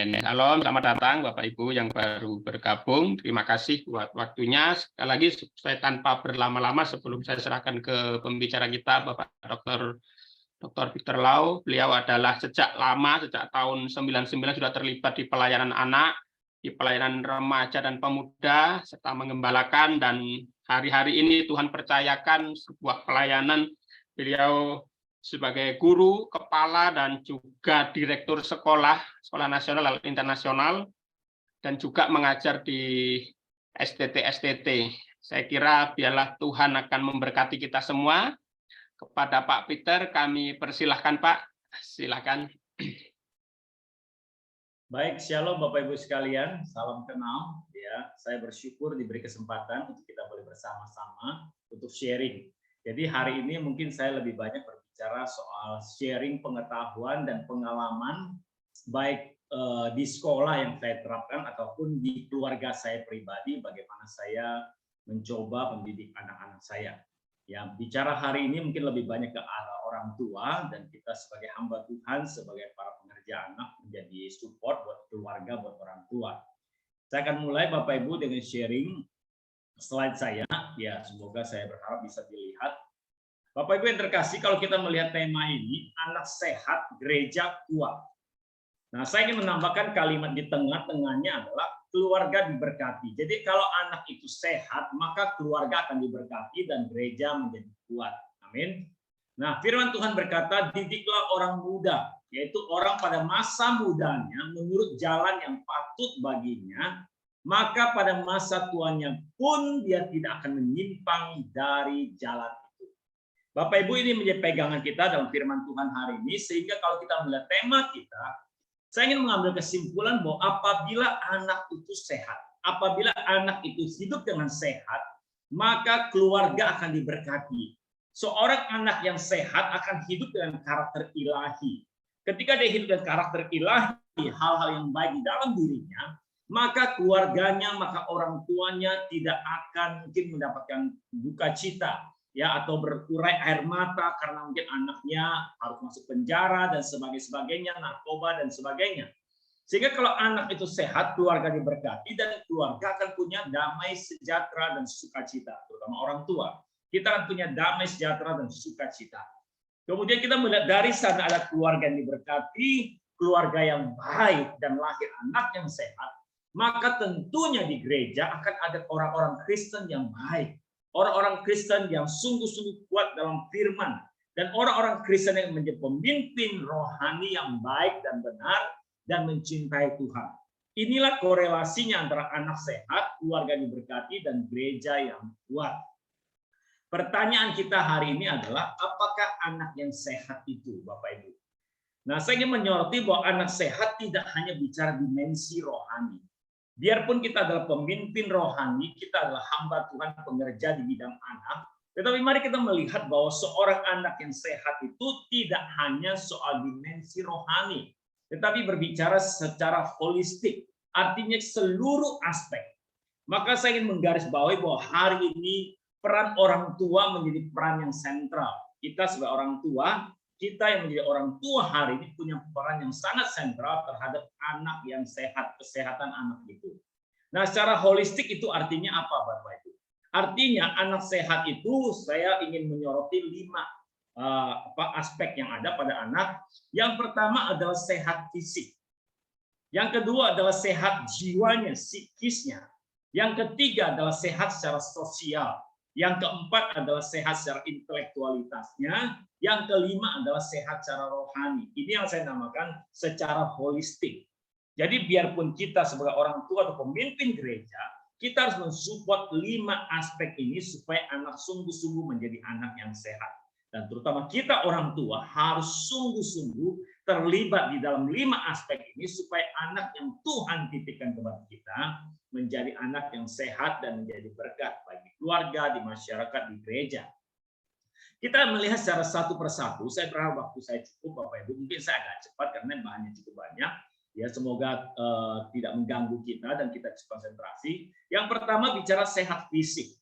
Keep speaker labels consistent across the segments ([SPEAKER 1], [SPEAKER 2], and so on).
[SPEAKER 1] Amin. Shalom, selamat datang Bapak Ibu yang baru bergabung. Terima kasih buat waktunya. Sekali lagi, saya tanpa berlama-lama sebelum saya serahkan ke pembicara kita, Bapak Dr. Victor Lau. Beliau adalah sejak lama, sejak tahun 99 sudah terlibat di pelayanan anak, di pelayanan remaja dan pemuda, serta mengembalakan. Dan hari-hari ini Tuhan percayakan sebuah pelayanan. Beliau sebagai guru, kepala, dan juga direktur sekolah nasional dan internasional, dan juga mengajar di STT. Saya kira biarlah Tuhan akan memberkati kita semua. Kepada Pak Peter, kami persilahkan Pak. Silakan.
[SPEAKER 2] Baik, shalom Bapak Ibu sekalian, salam kenal. Ya, saya bersyukur diberi kesempatan untuk kita boleh bersama-sama untuk sharing. Jadi hari ini mungkin saya lebih banyak berbicara soal sharing pengetahuan dan pengalaman baik di sekolah yang saya terapkan ataupun di keluarga saya pribadi, bagaimana saya mencoba mendidik anak-anak saya. Ya, bicara hari ini mungkin lebih banyak ke arah orang tua, dan kita sebagai hamba Tuhan, sebagai para pengerja anak, menjadi support buat keluarga, buat orang tua. Saya akan mulai Bapak Ibu dengan sharing slide saya. Ya, semoga saya berharap bisa dilihat. Bapak Ibu yang terkasih, kalau kita melihat tema ini, anak sehat, gereja kuat. Nah, saya ingin menambahkan kalimat di tengah-tengahnya adalah keluarga diberkati. Jadi kalau anak itu sehat, maka keluarga akan diberkati dan gereja menjadi kuat. Amin. Nah, firman Tuhan berkata, didiklah orang muda, yaitu orang pada masa mudanya menurut jalan yang patut baginya, maka pada masa tuanya pun dia tidak akan menyimpang dari jalan itu. Bapak Ibu, ini menjadi pegangan kita dalam firman Tuhan hari ini, sehingga kalau kita melihat tema kita, saya ingin mengambil kesimpulan bahwa apabila anak itu sehat, apabila anak itu hidup dengan sehat, maka keluarga akan diberkati. Seorang anak yang sehat akan hidup dengan karakter ilahi. Ketika dia hidup dengan karakter ilahi, hal-hal yang baik di dalam dirinya, maka keluarganya, maka orang tuanya tidak akan mungkin mendapatkan duka cita, ya, atau berurai air mata karena mungkin anaknya harus masuk penjara dan sebagainya, narkoba dan sebagainya. Sehingga kalau anak itu sehat, keluarga diberkati, dan keluarga akan punya damai sejahtera dan sukacita, terutama orang tua. Kita akan punya damai sejahtera dan sukacita. Kemudian kita melihat dari sana ada keluarga yang diberkati, keluarga yang baik, dan lahir anak yang sehat, maka tentunya di gereja akan ada orang-orang Kristen yang baik, orang-orang Kristen yang sungguh-sungguh kuat dalam firman, dan orang-orang Kristen yang menjadi pemimpin rohani yang baik dan benar dan mencintai Tuhan. Inilah korelasinya antara anak sehat, keluarga diberkati, dan gereja yang kuat. Pertanyaan kita hari ini adalah, apakah anak yang sehat itu, Bapak Ibu? Nah, saya ingin menyoroti bahwa anak sehat tidak hanya bicara dimensi rohani. Biarpun kita adalah pemimpin rohani, kita adalah hamba Tuhan, pengerja di bidang anak, tetapi mari kita melihat bahwa seorang anak yang sehat itu tidak hanya soal dimensi rohani, tetapi berbicara secara holistik, artinya seluruh aspek. Maka saya ingin menggarisbawahi bahwa hari ini peran orang tua menjadi peran yang sentral. Kita sebagai orang tua, kita yang menjadi orang tua hari ini punya peran yang sangat sentral terhadap anak yang sehat, kesehatan anak itu. Nah, secara holistik itu artinya apa, Bapak Ibu? Artinya anak sehat itu saya ingin menyoroti 5 aspek yang ada pada anak. Yang pertama adalah sehat fisik. Yang kedua adalah sehat jiwanya, psikisnya. Yang ketiga adalah sehat secara sosial. Yang keempat adalah sehat secara intelektualitasnya. Yang kelima adalah sehat secara rohani. Ini yang saya namakan secara holistik. Jadi biarpun kita sebagai orang tua atau pemimpin gereja, kita harus mensupport 5 aspek ini supaya anak sungguh-sungguh menjadi anak yang sehat. Dan terutama kita orang tua harus sungguh-sungguh terlibat di dalam 5 aspek ini supaya anak yang Tuhan titipkan kepada kita menjadi anak yang sehat dan menjadi berkat bagi keluarga, di masyarakat, di gereja. Kita melihat secara satu persatu. Saya berharap waktu saya cukup, Bapak Ibu. Mungkin saya agak cepat karena bahannya cukup banyak. Ya, semoga tidak mengganggu kita dan kita konsentrasi. Yang pertama bicara sehat fisik.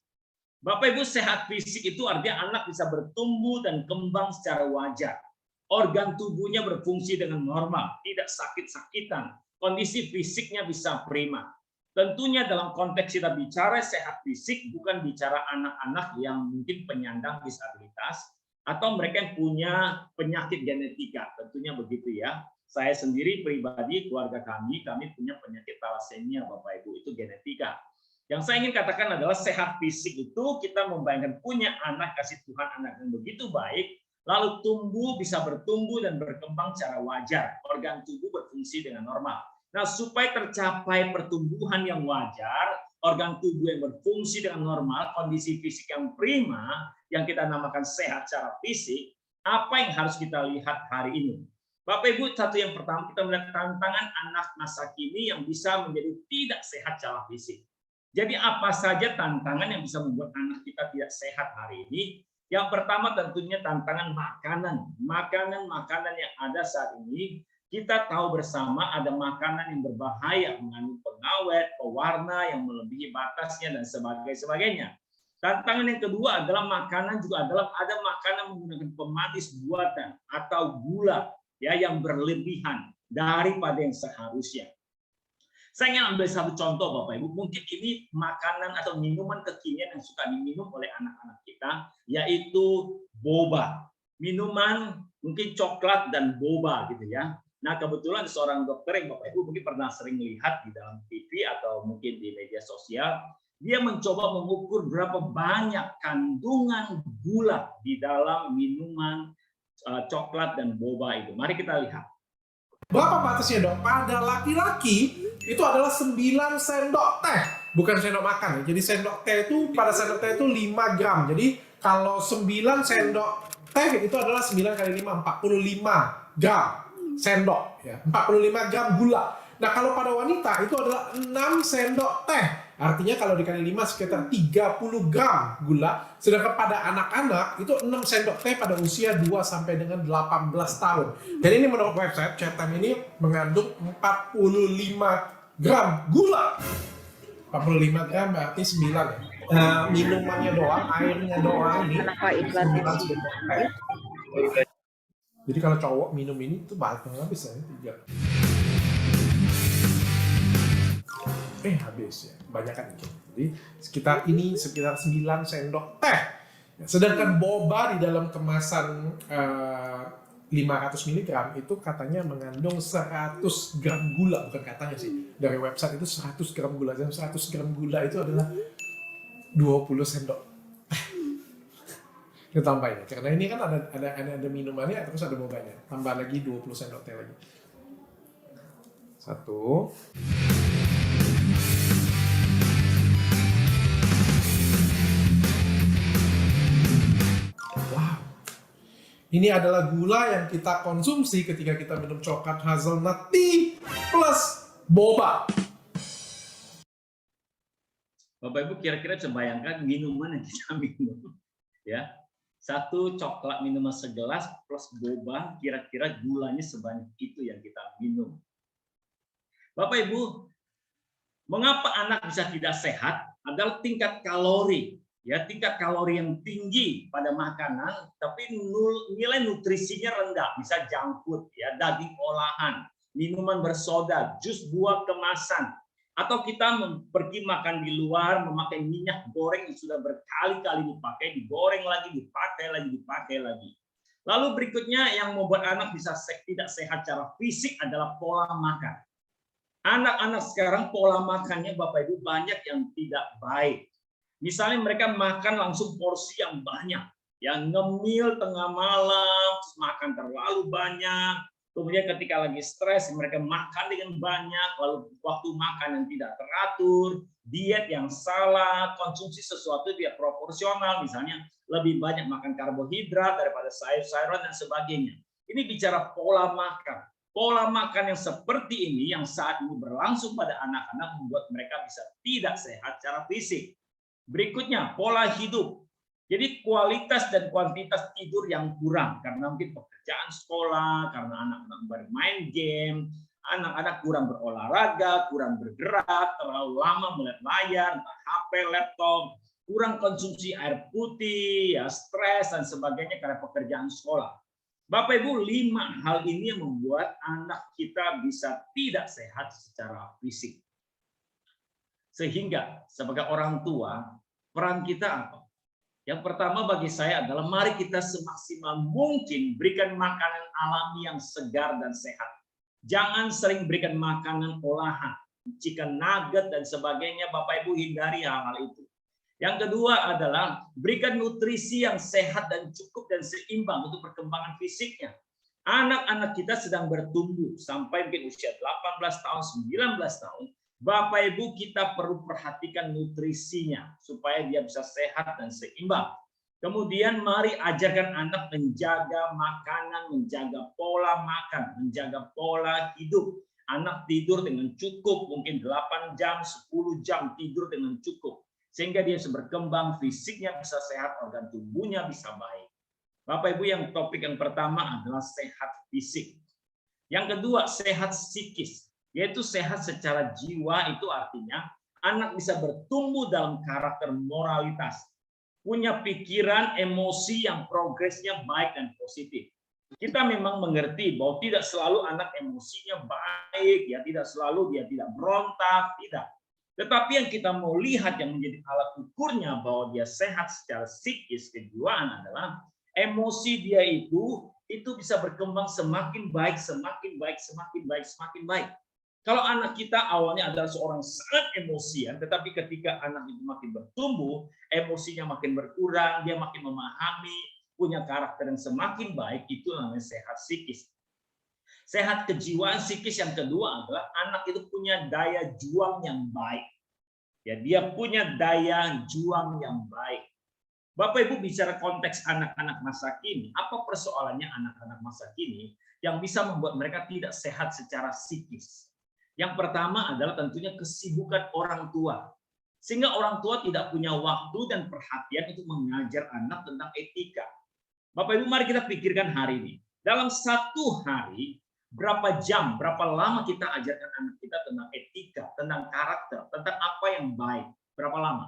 [SPEAKER 2] Bapak Ibu, sehat fisik itu artinya anak bisa bertumbuh dan kembang secara wajar. Organ tubuhnya berfungsi dengan normal, tidak sakit-sakitan, kondisi fisiknya bisa prima. Tentunya dalam konteks kita bicara sehat fisik, bukan bicara anak-anak yang mungkin penyandang disabilitas, atau mereka yang punya penyakit genetika, tentunya begitu ya. Saya sendiri pribadi, keluarga kami punya penyakit talasemia, Bapak Ibu, itu genetika. Yang saya ingin katakan adalah sehat fisik itu kita membayangkan punya anak, kasih Tuhan anak yang begitu baik, lalu bisa bertumbuh dan berkembang secara wajar, organ tubuh berfungsi dengan normal. Nah, supaya tercapai pertumbuhan yang wajar, organ tubuh yang berfungsi dengan normal, kondisi fisik yang prima, yang kita namakan sehat secara fisik, apa yang harus kita lihat hari ini? Bapak Ibu, satu yang pertama kita melihat tantangan anak masa kini yang bisa menjadi tidak sehat secara fisik. Jadi apa saja tantangan yang bisa membuat anak kita tidak sehat hari ini? Yang pertama tentunya tantangan makanan. Makanan-makanan yang ada saat ini, kita tahu bersama ada makanan yang berbahaya, mengandung pengawet, pewarna yang melebihi batasnya, dan sebagainya. Tantangan yang kedua adalah makanan juga ada makanan menggunakan pemanis buatan atau gula ya yang berlebihan daripada yang seharusnya. Saya ingin ambil satu contoh Bapak Ibu, mungkin ini makanan atau minuman kekinian yang suka diminum oleh anak-anak kita, yaitu boba. Minuman mungkin coklat dan boba gitu ya. Nah, kebetulan seorang dokter yang Bapak Ibu mungkin pernah sering lihat di dalam TV atau mungkin di media sosial, dia mencoba mengukur berapa banyak kandungan gula di dalam minuman coklat dan boba itu. Mari kita lihat.
[SPEAKER 3] Berapa batasnya, Dok? Pada laki-laki itu adalah 9 sendok teh. Bukan sendok makan. Jadi sendok teh itu, pada sendok teh itu 5 gram. Jadi kalau 9 sendok teh itu adalah 9 kali 5, 45 gram sendok. Ya. 45 gram gula. Nah kalau pada wanita itu adalah 6 sendok teh. Artinya kalau dikali 5 sekitar 30 gram gula. Sedangkan pada anak-anak itu 6 sendok teh pada usia 2 sampai dengan 18 tahun. Dan ini menurut website, ChatTime ini mengandung 45 gram gula. 45 gram berarti 9 ya. Minumannya doang, airnya doang ini. Jadi kalau cowok minum ini itu banyak habis ya, 3. Habis ya, kebanyakan itu. Jadi sekitar 9 sendok teh. Sedangkan boba di dalam kemasan 500 mg itu katanya mengandung 100 gram gula, bukan katanya sih. Dari website itu 100 gram gula. Dan 100 gram gula itu adalah 20 sendok. Kita tambahin, karena ini kan ada minumannya terus ada bobanya. Tambah lagi 20 sendok teh lagi. 1. Ini adalah gula yang kita konsumsi ketika kita minum coklat hazelnut tea plus boba.
[SPEAKER 2] Bapak Ibu kira-kira coba bayangkan minuman yang kita minum, ya. Satu coklat minuman segelas plus boba, kira-kira gulanya sebanyak itu yang kita minum. Bapak Ibu, mengapa anak bisa tidak sehat? Adalah tingkat kalori. Ya, tingkat kalori yang tinggi pada makanan, tapi nilai nutrisinya rendah, bisa junk food, ya, daging olahan, minuman bersoda, jus buah kemasan, atau kita pergi makan di luar, memakai minyak goreng yang sudah berkali-kali dipakai, digoreng lagi, dipakai lagi. Lalu berikutnya yang membuat anak bisa tidak sehat secara fisik adalah pola makan. Anak-anak sekarang pola makannya Bapak Ibu banyak yang tidak baik. Misalnya mereka makan langsung porsi yang banyak, yang ngemil tengah malam, makan terlalu banyak, kemudian ketika lagi stres mereka makan dengan banyak, lalu waktu makan yang tidak teratur, diet yang salah, konsumsi sesuatu tidak proporsional, misalnya lebih banyak makan karbohidrat daripada sayur-sayuran dan sebagainya. Ini bicara pola makan. Pola makan yang seperti ini yang saat ini berlangsung pada anak-anak membuat mereka bisa tidak sehat secara fisik. Berikutnya, pola hidup. Jadi kualitas dan kuantitas tidur yang kurang karena mungkin pekerjaan sekolah, karena anak-anak bermain game, anak-anak kurang berolahraga, kurang bergerak, terlalu lama melihat layar, HP, laptop, kurang konsumsi air putih, ya stres dan sebagainya karena pekerjaan sekolah. Bapak Ibu, 5 hal ini yang membuat anak kita bisa tidak sehat secara fisik. Sehingga sebagai orang tua, peran kita apa? Yang pertama bagi saya adalah mari kita semaksimal mungkin berikan makanan alami yang segar dan sehat. Jangan sering berikan makanan olahan, chicken nugget dan sebagainya. Bapak Ibu hindari hal-hal itu. Yang kedua adalah berikan nutrisi yang sehat dan cukup dan seimbang untuk perkembangan fisiknya. Anak-anak kita sedang bertumbuh sampai mungkin usia 18 tahun, 19 tahun. Bapak Ibu kita perlu perhatikan nutrisinya supaya dia bisa sehat dan seimbang. Kemudian mari ajarkan anak menjaga makanan, menjaga pola makan, menjaga pola hidup. Anak tidur dengan cukup, mungkin 8 jam, 10 jam tidur dengan cukup. Sehingga dia bisa berkembang, fisiknya bisa sehat, organ tubuhnya bisa baik. Bapak Ibu, yang topik yang pertama adalah sehat fisik. Yang kedua, sehat psikis, yaitu sehat secara jiwa. Itu artinya anak bisa bertumbuh dalam karakter moralitas, punya pikiran, emosi yang progresnya baik dan positif. Kita memang mengerti bahwa tidak selalu anak emosinya baik, ya tidak selalu dia tidak berontak, tidak. Tetapi yang kita mau lihat yang menjadi alat ukurnya bahwa dia sehat secara psikis, kejiwaan adalah emosi dia itu bisa berkembang semakin baik, semakin baik, semakin baik, semakin baik. Kalau anak kita awalnya adalah seorang sangat emosian, tetapi ketika anak itu makin bertumbuh, emosinya makin berkurang, dia makin memahami, punya karakter yang semakin baik, itu namanya sehat psikis. Sehat kejiwaan psikis yang kedua adalah anak itu punya daya juang yang baik. Ya, dia punya daya juang yang baik. Bapak Ibu bicara konteks anak-anak masa kini, apa persoalannya anak-anak masa kini yang bisa membuat mereka tidak sehat secara psikis? Yang pertama adalah tentunya kesibukan orang tua. Sehingga orang tua tidak punya waktu dan perhatian untuk mengajar anak tentang etika. Bapak Ibu, mari kita pikirkan hari ini. Dalam satu hari, berapa jam, berapa lama kita ajarkan anak kita tentang etika, tentang karakter, tentang apa yang baik, berapa lama?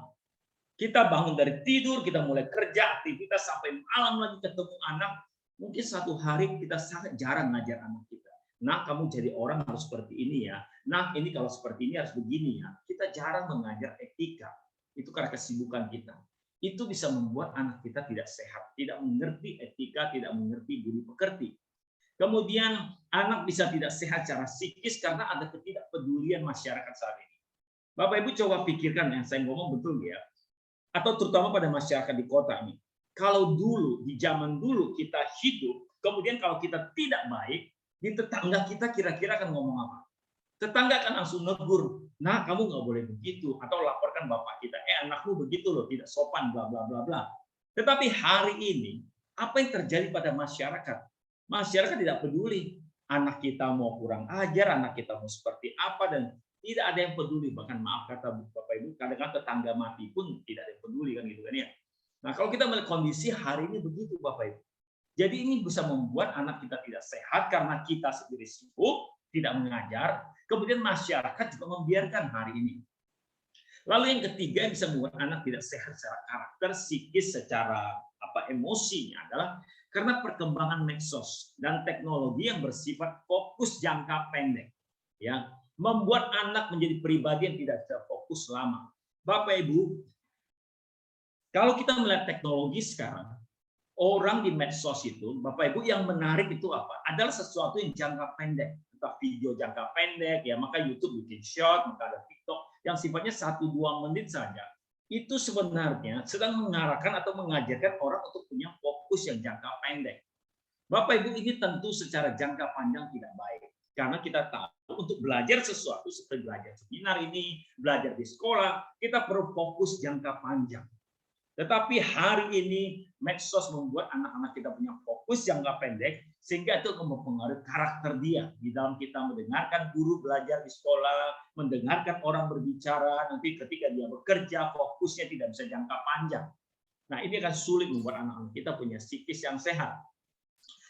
[SPEAKER 2] Kita bangun dari tidur, kita mulai kerja, aktivitas, sampai malam lagi ketemu anak, mungkin satu hari kita sangat jarang ngajar anak kita. Nah, kamu jadi orang harus seperti ini ya. Nah, ini kalau seperti ini harus begini ya. Kita jarang mengajar etika. Itu karena kesibukan kita. Itu bisa membuat anak kita tidak sehat, tidak mengerti etika, tidak mengerti budi pekerti. Kemudian anak bisa tidak sehat secara psikis karena ada ketidakpedulian masyarakat saat ini. Bapak Ibu coba pikirkan yang saya ngomong betul ya. Atau terutama pada masyarakat di kota ini. Kalau dulu, di zaman dulu kita hidup, kemudian kalau kita tidak baik, di tetangga kita kira-kira akan ngomong apa? Tetangga akan langsung negur, nah kamu nggak boleh begitu, atau laporkan bapak kita, anakmu begitu loh, tidak sopan, bla bla bla bla. Tetapi hari ini, apa yang terjadi pada masyarakat? Masyarakat tidak peduli anak kita mau kurang ajar, anak kita mau seperti apa, dan tidak ada yang peduli. Bahkan maaf kata Bapak Ibu, kadang-kadang tetangga mati pun tidak ada yang peduli kan gitu kan ya. Nah, kalau kita melihat kondisi hari ini begitu Bapak Ibu. Jadi ini bisa membuat anak kita tidak sehat karena kita sendiri sibuk, tidak mengajar, kemudian masyarakat juga membiarkan hari ini. Lalu yang ketiga yang bisa membuat anak tidak sehat secara karakter, psikis, secara emosinya adalah karena perkembangan medsos dan teknologi yang bersifat fokus jangka pendek, ya, membuat anak menjadi pribadi yang tidak fokus lama. Bapak Ibu, kalau kita melihat teknologi sekarang, orang di medsos itu, Bapak Ibu, yang menarik itu apa? Adalah sesuatu yang jangka pendek, entah video jangka pendek, ya, maka YouTube bikin short, maka ada TikTok yang sifatnya 1-2 menit saja. Itu sebenarnya sedang mengarahkan atau mengajarkan orang untuk punya fokus yang jangka pendek. Bapak Ibu, ini tentu secara jangka panjang tidak baik. Karena kita tahu untuk belajar sesuatu seperti belajar seminar ini, belajar di sekolah, kita perlu fokus jangka panjang. Tetapi hari ini medsos membuat anak-anak kita punya fokus jangka pendek, sehingga itu akan mempengaruhi karakter dia. Di dalam kita mendengarkan guru belajar di sekolah, mendengarkan orang berbicara, nanti ketika dia bekerja, fokusnya tidak bisa jangka panjang. Nah, ini akan sulit membuat anak-anak kita punya psikis yang sehat.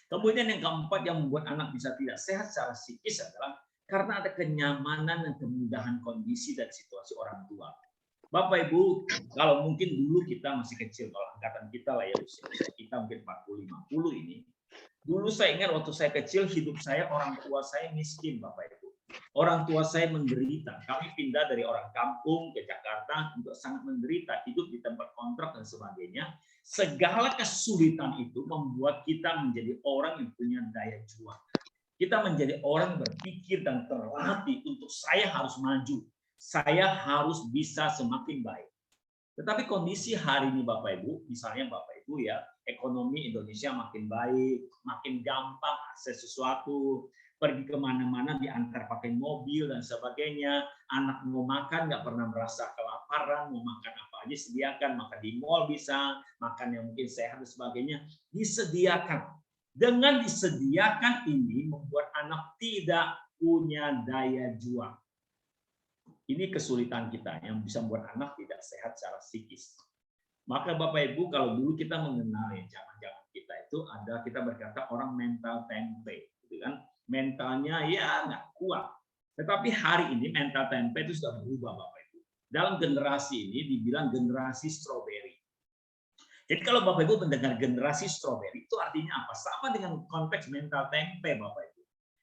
[SPEAKER 2] Kemudian yang keempat yang membuat anak bisa tidak sehat secara psikis adalah karena ada kenyamanan dan kemudahan kondisi dan situasi orang tua. Bapak Ibu, kalau mungkin dulu kita masih kecil, kalau angkatan kita lah ya, usia kita mungkin 40-50 ini, Dulu saya ingat waktu saya kecil, hidup saya, orang tua saya miskin, Bapak Ibu. Orang tua saya menderita. Kami pindah dari orang kampung ke Jakarta untuk sangat menderita, hidup di tempat kontrak dan sebagainya. Segala kesulitan itu membuat kita menjadi orang yang punya daya juang. Kita menjadi orang yang berpikir dan terlatih untuk saya harus maju. Saya harus bisa semakin baik. Tetapi kondisi hari ini Bapak Ibu, misalnya Bapak Ibu ya, ekonomi Indonesia makin baik, makin gampang akses sesuatu, pergi kemana-mana diantar pakai mobil dan sebagainya, anak mau makan nggak pernah merasa kelaparan, mau makan apa aja sediakan, makan di mall bisa, makan yang mungkin sehat dan sebagainya, disediakan. Dengan disediakan ini membuat anak tidak punya daya juang. Ini kesulitan kita yang bisa membuat anak tidak sehat secara psikis. Maka Bapak Ibu, kalau dulu kita mengenal ya, jangan-jangan kita itu ada, kita berkata orang mental tempe, gitu kan? Mentalnya ya nggak kuat. Tetapi hari ini mental tempe itu sudah berubah Bapak Ibu. Dalam generasi ini dibilang generasi strawberry. Jadi kalau Bapak Ibu mendengar generasi strawberry itu artinya apa? Sama dengan konteks mental tempe Bapak Ibu.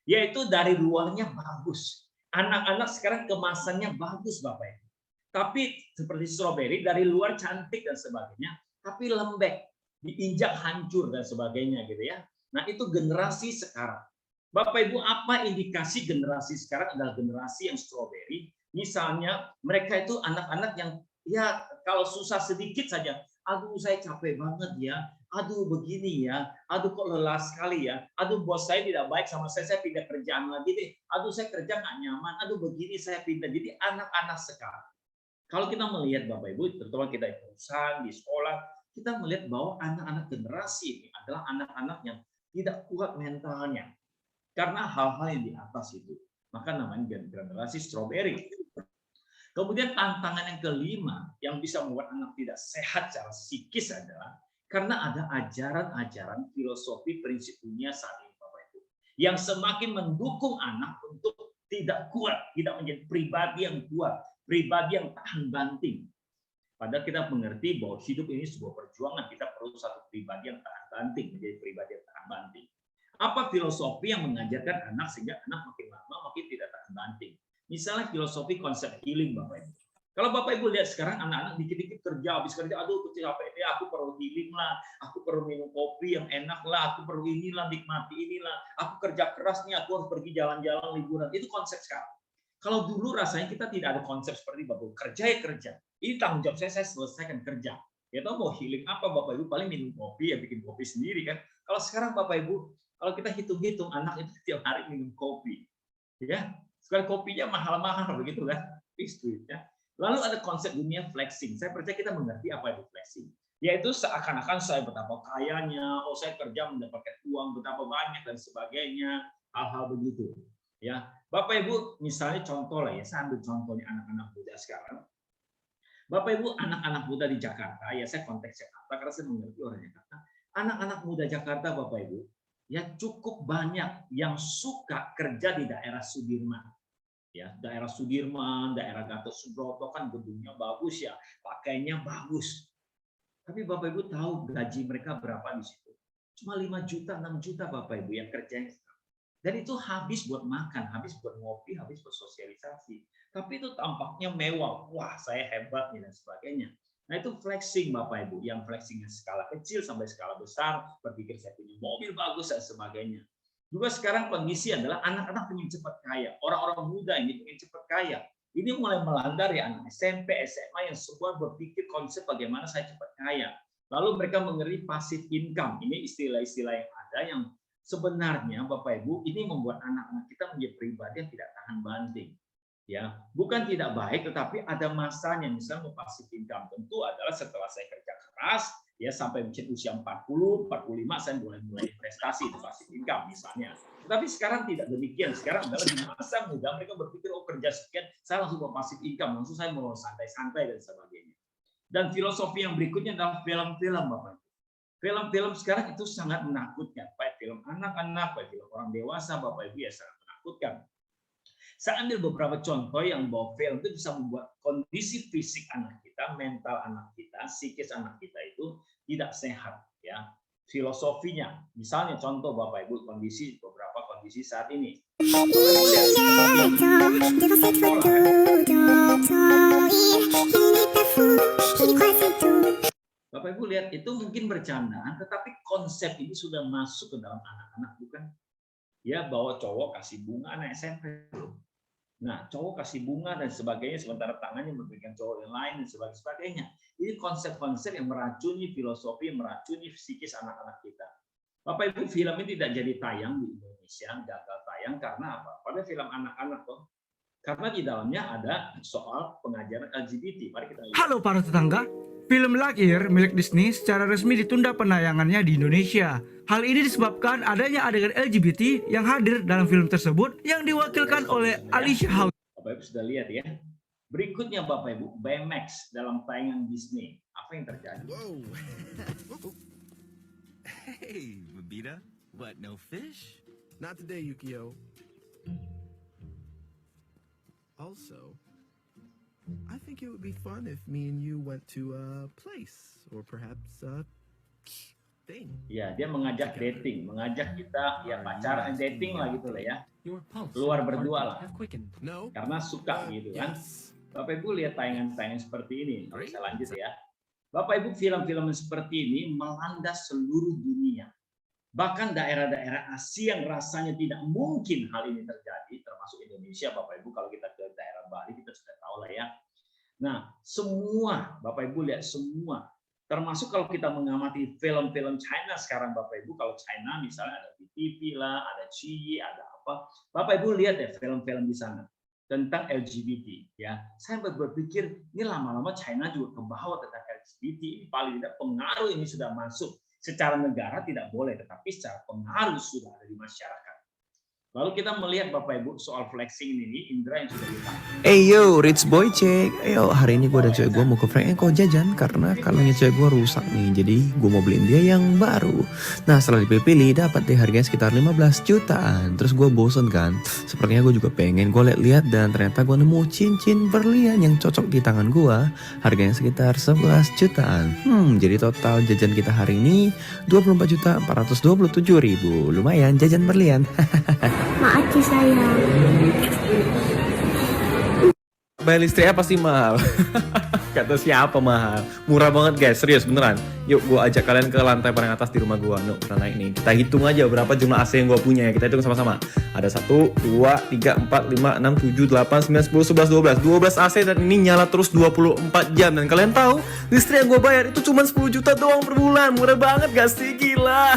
[SPEAKER 2] Yaitu dari luarnya bagus. Anak-anak sekarang kemasannya bagus Bapak Ibu. Tapi seperti strawberry dari luar cantik dan sebagainya, tapi lembek, diinjak hancur dan sebagainya gitu ya. Nah, itu generasi sekarang. Bapak Ibu, apa indikasi generasi sekarang adalah generasi yang strawberry? Misalnya mereka itu anak-anak yang ya kalau susah sedikit saja, aduh saya capek banget ya, aduh begini ya, aduh kok lelah sekali ya, aduh bos saya tidak baik sama saya pindah kerjaan lagi deh, aduh saya kerja nggak nyaman, aduh begini saya pindah. Jadi anak-anak sekarang, kalau kita melihat Bapak Ibu, terutama kita di perusahaan, di sekolah, kita melihat bahwa anak-anak generasi ini adalah anak-anak yang tidak kuat mentalnya karena hal-hal yang di atas itu. Maka namanya generasi strawberry. Kemudian tantangan yang kelima yang bisa membuat anak tidak sehat secara psikis adalah karena ada ajaran-ajaran filosofi prinsip dunia saat ini Bapak Ibu yang semakin mendukung anak untuk tidak kuat, tidak menjadi pribadi yang kuat, pribadi yang tahan banting. Padahal kita mengerti bahwa hidup ini sebuah perjuangan, kita perlu satu pribadi yang tahan banting, menjadi pribadi yang tahan banting. Apa filosofi yang mengajarkan anak sehingga anak makin lama makin tidak tahan banting? Misalnya filosofi konsep healing Bapak Ibu. Kalau Bapak Ibu lihat sekarang anak-anak dikit-dikit kerja, habis kerja, aduh capek deh, aku perlu healing lah, aku perlu minum kopi yang enak lah, aku perlu inilah, nikmati inilah, aku kerja keras nih, aku harus pergi jalan-jalan liburan. Itu konsep sekarang. Kalau dulu rasanya kita tidak ada konsep seperti Bapak Ibu, kerja ya kerja. Ini tanggung jawab saya selesaikan kerja. Ya tahu mau healing apa Bapak Ibu, paling minum kopi ya bikin kopi sendiri kan. Kalau sekarang Bapak Ibu, kalau kita hitung-hitung anak itu tiap hari minum kopi. Ya, sekali kopinya mahal-mahal begitu kan. Ya. Lalu ada konsep dunia flexing. Saya percaya kita mengerti apa itu flexing. Yaitu seakan-akan saya betapa kayanya, oh saya kerja mendapatkan uang betapa banyak dan sebagainya, hal-hal begitu. Ya, Bapak Ibu, misalnya contoh lah ya, saya ambil contohnya anak-anak muda sekarang. Bapak Ibu, anak-anak muda di Jakarta, ya saya konteks Jakarta karena saya mengerti orang Jakarta. Anak-anak muda Jakarta, Bapak Ibu, ya cukup banyak yang suka kerja di daerah Sudirman. Ya, daerah Sudirman, daerah Gatot Subroto kan gedungnya bagus ya, pakainya bagus. Tapi Bapak Ibu tahu gaji mereka berapa di situ? Cuma 5 juta, 6 juta Bapak Ibu yang kerjanya. Dan itu habis buat makan, habis buat ngopi, habis buat sosialisasi. Tapi itu tampaknya mewah, wah saya hebat dan sebagainya. Nah itu flexing Bapak Ibu, yang flexingnya skala kecil sampai skala besar, berpikir saya punya mobil bagus dan sebagainya. Juga sekarang kondisi adalah anak-anak ingin cepat kaya, orang-orang muda ini ingin cepat kaya. Ini mulai melandar ya anak SMP, SMA yang semua berpikir konsep bagaimana saya cepat kaya. Lalu mereka mengerti passive income. Ini istilah-istilah yang ada yang sebenarnya Bapak Ibu ini membuat anak-anak kita menjadi pribadi yang tidak tahan banting. Ya, bukan tidak baik, tetapi ada masanya. Misalnya mau passive income tentu adalah setelah saya kerja keras, ya sampai usia 40, 45 saya mulai investasi di passive income misalnya. Tetapi sekarang tidak demikian. Sekarang adalah di masa muda mereka berpikir oh kerja sekian, saya langsung mau passive income, langsung saya mau santai-santai dan sebagainya. Dan filosofi yang berikutnya adalah film-film Bapak. Film-film sekarang itu sangat menakutkan, baik film anak-anak, baik film orang dewasa, Bapak Ibu ya sangat menakutkan. Saya ambil beberapa contoh yang bahwa film itu bisa membuat kondisi fisik anak kita, mental anak kita, psikis anak kita itu tidak sehat. Ya, filosofinya. Misalnya contoh Bapak Ibu, beberapa kondisi saat ini. Bapak Ibu lihat, itu mungkin bercandaan, tetapi konsep ini sudah masuk ke dalam anak-anak, bukan? Ya, bahwa cowok kasih bunga anak SMP. Nah, cowok kasih bunga dan sebagainya, sementara tangannya memberikan cowok yang lain dan sebagainya. Ini konsep-konsep yang meracuni filosofi, yang meracuni psikis anak-anak kita. Bapak Ibu, film ini tidak jadi tayang di Indonesia, gagal tayang karena apa? Pada film anak-anak toh. Karena di dalamnya ada soal pengajaran LGBT. Mari kita lihat.
[SPEAKER 4] Halo para tetangga, film Lightyear milik Disney secara resmi ditunda penayangannya di Indonesia. Hal ini disebabkan adanya adegan LGBT yang hadir dalam film tersebut yang diwakilkan oleh Alicia House.
[SPEAKER 2] Bapak Ibu sudah lihat ya. Berikutnya Bapak Ibu, Baymax dalam tayangan Disney. Apa yang terjadi?
[SPEAKER 5] Whoa. Hey, Babita. What, no fish?
[SPEAKER 6] Not today, Yukio. Also, I think it would be fun if me and you went to a place, or perhaps a thing.
[SPEAKER 2] Ya, dia mengajak dating, mengajak kita ya pacaran, dating lah gitu lah ya. Keluar berdua lah.
[SPEAKER 6] No.
[SPEAKER 2] Karena suka gitu kan. Bapak Ibu lihat tayangan-tayangan seperti ini. Kalau saya lanjut ya. Bapak Ibu, film-film seperti ini melanda seluruh dunia. Bahkan daerah-daerah Asia yang rasanya tidak mungkin hal ini terjadi, termasuk Indonesia. Bapak Ibu, kalau kita ke daerah Bali kita sudah tahu lah ya. Nah, semua Bapak Ibu lihat semua. Termasuk kalau kita mengamati film-film China sekarang Bapak Ibu, kalau China misalnya ada TV lah, ada Ciyi, ada apa. Bapak Ibu lihat ya film-film di sana tentang LGBT ya. Saya berpikir ini lama-lama China juga ke bawah tentang LGBT. Ini paling tidak pengaruh ini sudah masuk. Secara negara tidak boleh, tetapi secara pengaruh sudah ada di masyarakat. Lalu kita melihat Bapak Ibu soal flexing ini, Indra yang sudah ditangkap.
[SPEAKER 7] Yo, Rich Boy Cek. Ayo, hari ini gue dan cewek gue mau ke Frank Eko jajan karena kalungnya cewek gue rusak nih. Jadi gue mau beliin dia yang baru. Nah, setelah dipilih dapat deh harganya sekitar 15 jutaan. Terus gue bosen kan. Sepertinya gue juga pengen. Gue lihat-lihat dan ternyata gue nemu cincin berlian yang cocok di tangan gue. Harganya sekitar 11 jutaan. Jadi total jajan kita hari ini 24.427.000. Lumayan jajan berlian.
[SPEAKER 8] Maaf sayang.
[SPEAKER 7] Bayar listriknya pasti mahal. Kata siapa mahal? Murah banget guys, serius beneran. Yuk gue ajak kalian ke lantai paling atas di rumah gue. Kita naik nih. Kita hitung aja berapa jumlah AC yang gue punya ya. Kita hitung sama-sama. Ada 1, 2, 3, 4, 5, 6, 7, 8, 9, 10, 11, 12 AC dan ini nyala terus 24 jam. Dan kalian tahu listrik yang gue bayar itu cuma 10 juta doang per bulan. Murah banget gak sih? Gila.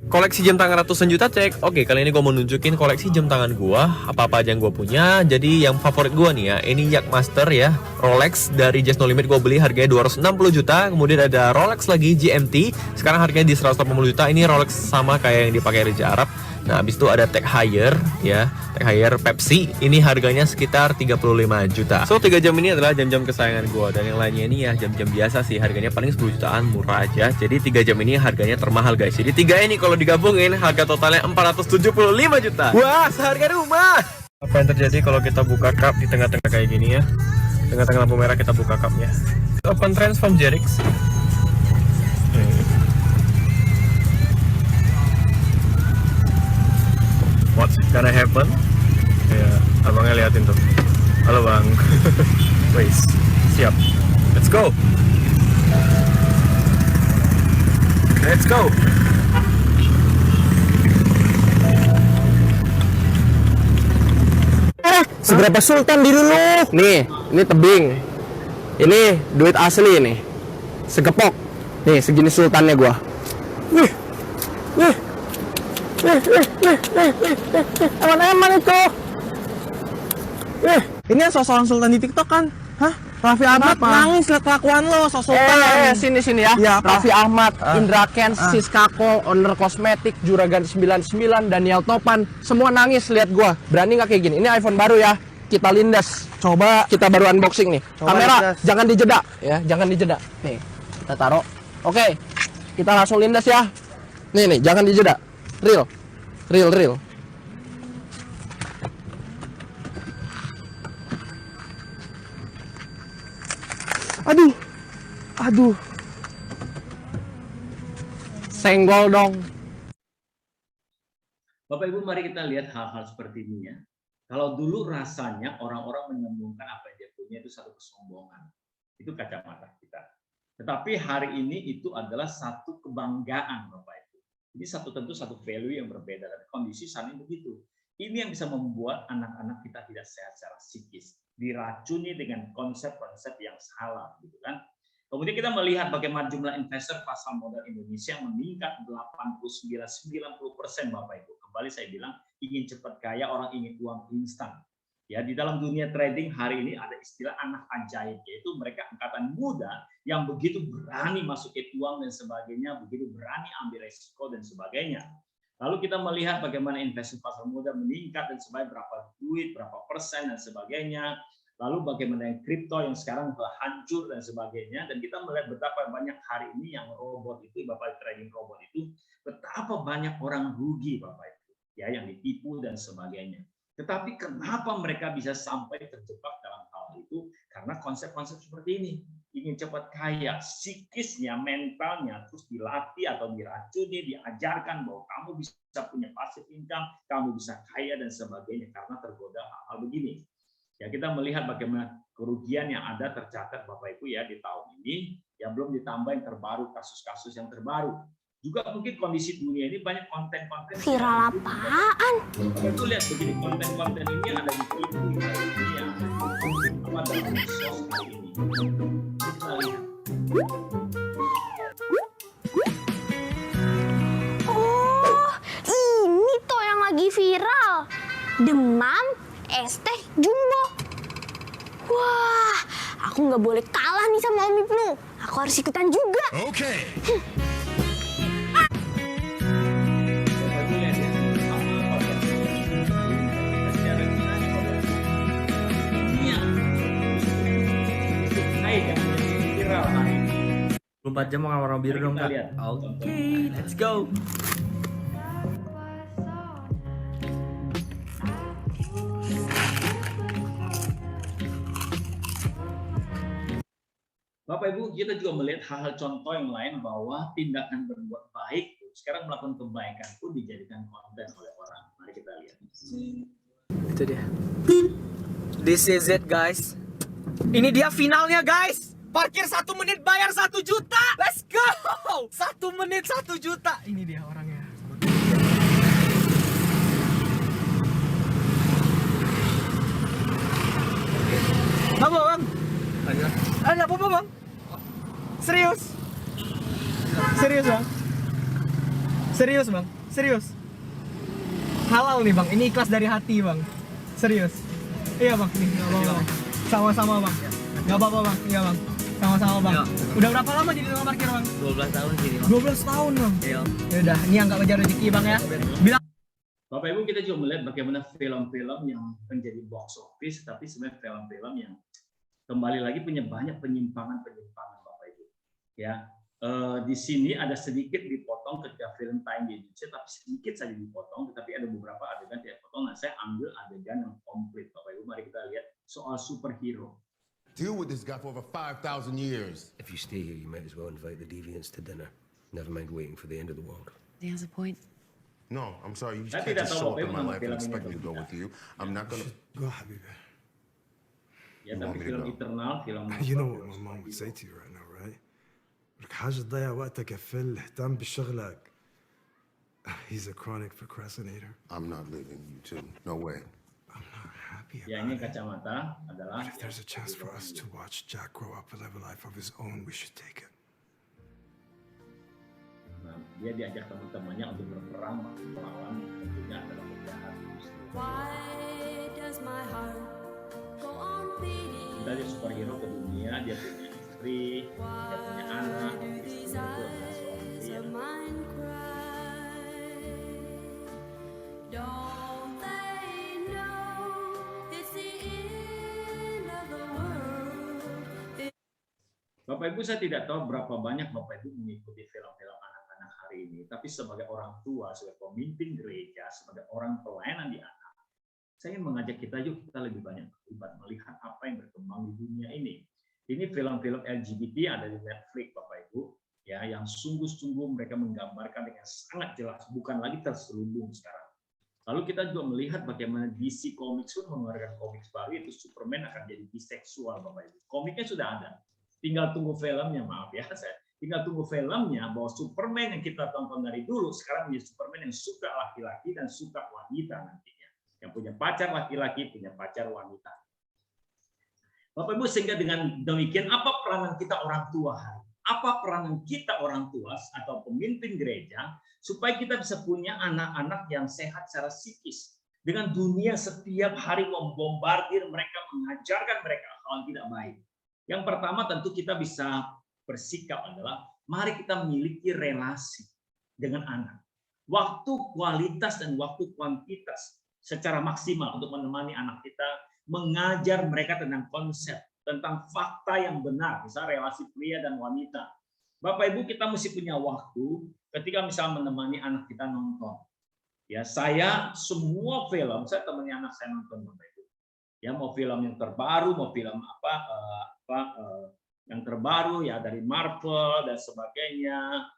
[SPEAKER 7] Koleksi jam tangan ratusan juta cek. Oke, kali ini gue mau nunjukin koleksi jam tangan gue. Apa-apa aja yang gue punya. Jadi yang favorit gue nih ya, ini Yachtmaster ya, Rolex dari Just No Limit. Gue beli harganya 260 juta. Kemudian ada Rolex lagi GMT, sekarang harganya di 180 juta. Ini Rolex sama kayak yang dipakai Raja Arab. Nah, habis itu ada Tag Heuer ya, Tag Heuer Pepsi. Ini harganya sekitar 35 juta. So, 3 jam ini adalah jam-jam kesayangan gue. Dan yang lainnya ini ya jam-jam biasa sih, harganya paling 10 jutaan, murah aja. Jadi 3 jam ini harganya termahal guys. Jadi 3 ini kalau digabungin harga totalnya 475 juta. Wah, seharga rumah. Apa yang terjadi kalau kita buka cup di tengah-tengah kayak gini ya? Tengah-tengah lampu merah kita buka cupnya. Open Transform Jerix. What's gonna happen? Ya, abangnya liatin tuh. Halo bang. Wais, siap. Let's go. Let's go.
[SPEAKER 9] Seberapa sultan diri lu? Nih, ini tebing. Ini duit asli nih. Segepok. Nih, segini sultannya gua. Nih. Aman-aman itu. Ini yang sosokan sultan di TikTok kan? Hah? Raffi Ahmad nangis liat kelakuan lo, sultan. Sini ya. Raffi Ahmad, Indra Kents, Siskako, Owner Kosmetik, Juragan 99, Daniel Topan, semua nangis lihat gua. Berani nggak kayak gini? Ini iPhone baru ya. Kita lindas. Coba kita baru unboxing nih. Kamera jangan dijeda ya, jangan dijeda. Nih, kita taruh. Oke. Kita langsung lindas ya. Nih, jangan dijeda. Real. Aduh. Senggol dong.
[SPEAKER 2] Bapak Ibu, mari kita lihat hal-hal seperti ini ya. Kalau dulu rasanya orang-orang menyombongkan apa yang dia punya itu satu kesombongan. Itu kacamata kita. Tetapi hari ini itu adalah satu kebanggaan Bapak Ibu. Ini tentu satu value yang berbeda. Dan kondisi saat ini begitu. Ini yang bisa membuat anak-anak kita tidak sehat secara psikis. Diracuni dengan konsep-konsep yang salah. Gitu kan. Kemudian kita melihat bagaimana jumlah investor pasar modal Indonesia meningkat 89-90% Bapak Ibu. Kembali saya bilang, ingin cepat kaya, orang ingin uang instan. Ya, di dalam dunia trading hari ini ada istilah anak ajaib, yaitu mereka angkatan muda yang begitu berani masuk ke uang dan sebagainya, begitu berani ambil resiko dan sebagainya. Lalu kita melihat bagaimana investasi pasar modal meningkat dan sebagainya, berapa duit, berapa persen dan sebagainya. Lalu bagaimana yang kripto yang sekarang hancur dan sebagainya. Dan kita melihat betapa banyak hari ini yang robot itu, Bapak trading robot itu, betapa banyak orang rugi Bapak Ibu, ya, yang ditipu dan sebagainya. Tetapi kenapa mereka bisa sampai terjebak dalam hal itu? Karena konsep-konsep seperti ini. Ingin cepat kaya, psikisnya, mentalnya, terus dilatih atau diracuni, diajarkan bahwa kamu bisa punya passive income, kamu bisa kaya dan sebagainya karena tergoda hal-hal begini. Ya, kita melihat bagaimana kerugian yang ada tercatat Bapak Ibu ya di tahun ini, yang belum ditambah yang terbaru, kasus-kasus yang terbaru. Juga mungkin kondisi dunia ini banyak konten-konten
[SPEAKER 8] Viral apaan?
[SPEAKER 2] Bapak Ibu lihat begini, konten-konten ini ada di TV, yang apa dalam medsos kali ini. Kita lihat.
[SPEAKER 8] Oh, ini toh yang lagi viral. Demam, es teh, jumbo. Wah, aku nggak boleh kalah nih sama Om Ibnu. Aku harus ikutan juga.
[SPEAKER 5] Okay.
[SPEAKER 2] Viral hari ini.
[SPEAKER 4] 24 jam makan warna biru dong,
[SPEAKER 2] Kita
[SPEAKER 4] Kak.
[SPEAKER 2] lihat.
[SPEAKER 4] Oke, let's go.
[SPEAKER 2] Bapak Ibu, kita juga melihat hal-hal contoh yang lain bahwa tindakan berbuat baik sekarang melakukan kebaikan pun dijadikan konten oleh orang. Mari kita lihat.
[SPEAKER 9] Itu dia. This is it guys. Ini dia finalnya guys. Parkir 1 menit bayar 1 juta. Let's go. 1 menit 1 juta. Ini dia orangnya. Apa bang? Ada apa bang? Serius? Serius bang? Serius bang? Serius? Halal nih bang, ini ikhlas dari hati bang. Serius? Iya bang, nih nggak apa-apa bang. Sama-sama bang. Nggak apa-apa bang, iya bang. Sama-sama bang. Udah berapa lama jadi tukang parkir bang?
[SPEAKER 4] 12 tahun sini, Bang.
[SPEAKER 9] 12 tahun bang.
[SPEAKER 4] Iya.
[SPEAKER 9] Yaudah, ini yang nggak ngejar rezeki bang ya. Bilang.
[SPEAKER 2] Bapak Ibu, kita juga melihat bagaimana film-film yang menjadi box office, tapi sebenarnya film-film yang kembali lagi punya banyak penyimpangan-penyimpangan Bapak Ibu. Ya, di sini ada sedikit dipotong ketika film tayang di Indonesia, tapi sedikit saja dipotong, tetapi ada beberapa adegan tidak dipotong. Nah, saya ambil adegan yang komplit Bapak Ibu. Mari kita lihat soal superhero.
[SPEAKER 10] Deal with this guy for over 5,000 years.
[SPEAKER 11] If you stay here, you might as well invite the deviants to dinner. Never mind waiting for the end of the world.
[SPEAKER 8] He has a point.
[SPEAKER 10] No, I'm sorry. You
[SPEAKER 2] Saya
[SPEAKER 10] just can't
[SPEAKER 2] tidak
[SPEAKER 10] just
[SPEAKER 2] tahu
[SPEAKER 10] show up
[SPEAKER 2] Bapak
[SPEAKER 10] in
[SPEAKER 2] Ibu
[SPEAKER 10] my
[SPEAKER 2] nama
[SPEAKER 10] life and
[SPEAKER 2] film
[SPEAKER 10] expect
[SPEAKER 2] ini
[SPEAKER 10] me to go with you. I'm not gonna.
[SPEAKER 6] Go, Habibi.
[SPEAKER 2] Ya, tapi film Eternal, film
[SPEAKER 6] You know what my mom would say to you right now, right? لك حاجة تضيع وقتك يا فل، اهتم بشغلك. He's a chronic procrastinator.
[SPEAKER 10] I'm not leaving you too. No way.
[SPEAKER 6] I'm not happy
[SPEAKER 2] Ya,
[SPEAKER 6] about
[SPEAKER 2] ini
[SPEAKER 6] it.
[SPEAKER 2] kacamata adalah.
[SPEAKER 6] But if there's a chance for us to watch Jack grow up and live a life of his own, we should take it.
[SPEAKER 2] Nah, dia diajak teman-temannya untuk berperang melawan tentunya adalah penjahat. Kita dia superhero ke dunia, dia punya istri, dia punya anak, istrinya itu adalah seorang pria. Bapak Ibu, saya tidak tahu berapa banyak Bapak Ibu mengikuti film-film anak-anak hari ini, tapi sebagai orang tua, sebagai pemimpin gereja, sebagai orang pelayanan di anak, saya ingin mengajak kita, yuk kita lebih banyak terlibat melihat apa yang berkembang di dunia ini. Ini film-film LGBT ada di Netflix, Bapak Ibu, ya, yang sungguh-sungguh mereka menggambarkan dengan sangat jelas, bukan lagi terselubung sekarang. Lalu kita juga melihat bagaimana DC Comics pun mengeluarkan komik baru, itu Superman akan jadi biseksual, Bapak Ibu. Komiknya sudah ada, tinggal tunggu filmnya, maaf ya, tinggal tunggu filmnya bahwa Superman yang kita tonton dari dulu sekarang menjadi Superman yang suka laki-laki dan suka wanita nantinya, yang punya pacar laki-laki, punya pacar wanita. Bapak Ibu, sehingga dengan demikian apa peranan kita orang tua hari? Apa peranan kita orang tua atau pemimpin gereja supaya kita bisa punya anak-anak yang sehat secara psikis? Dengan dunia setiap hari membombardir mereka, mengajarkan mereka hal yang tidak baik. Yang pertama tentu kita bisa bersikap adalah mari kita memiliki relasi dengan anak. Waktu kualitas dan waktu kuantitas secara maksimal untuk menemani anak kita, mengajar mereka tentang konsep, tentang fakta yang benar, misalnya relasi pria dan wanita. Bapak Ibu, kita mesti punya waktu ketika misalnya menemani anak kita nonton. Ya, saya semua film saya temani anak saya nonton, Bapak Ibu. Ya, mau film yang terbaru, mau film yang terbaru ya dari Marvel dan sebagainya,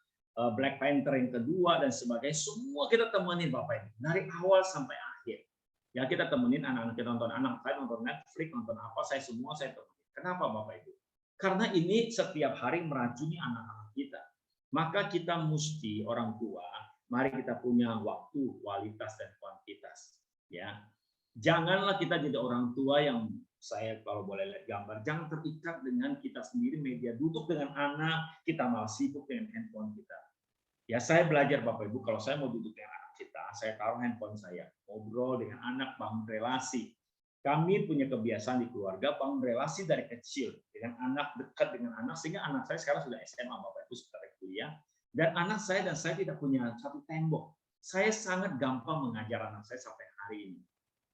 [SPEAKER 2] Black Panther yang kedua dan sebagainya, semua kita temenin Bapak Ibu dari awal sampai akhir. Ya, kita temenin anak-anak kita nonton, anak saya nonton Netflix, nonton apa, saya semua saya temenin. Kenapa Bapak Ibu? Karena ini setiap hari meracuni anak-anak kita. Maka kita mesti orang tua, mari kita punya waktu, kualitas dan kuantitas. Ya, janganlah kita jadi orang tua yang saya kalau boleh lihat gambar, jangan terikat dengan kita sendiri media, duduk dengan anak, kita malah sibuk dengan handphone kita. Ya, saya belajar Bapak Ibu, kalau saya mau duduk dengan anak kita, saya taruh handphone saya, ngobrol dengan anak, bangun relasi. Kami punya kebiasaan di keluarga bangun relasi dari kecil dengan anak, dekat dengan anak, sehingga anak saya sekarang sudah SMA, Bapak Ibu, sudah kuliah, dan anak saya dan saya tidak punya satu tembok. Saya sangat gampang mengajar anak saya sampai hari ini.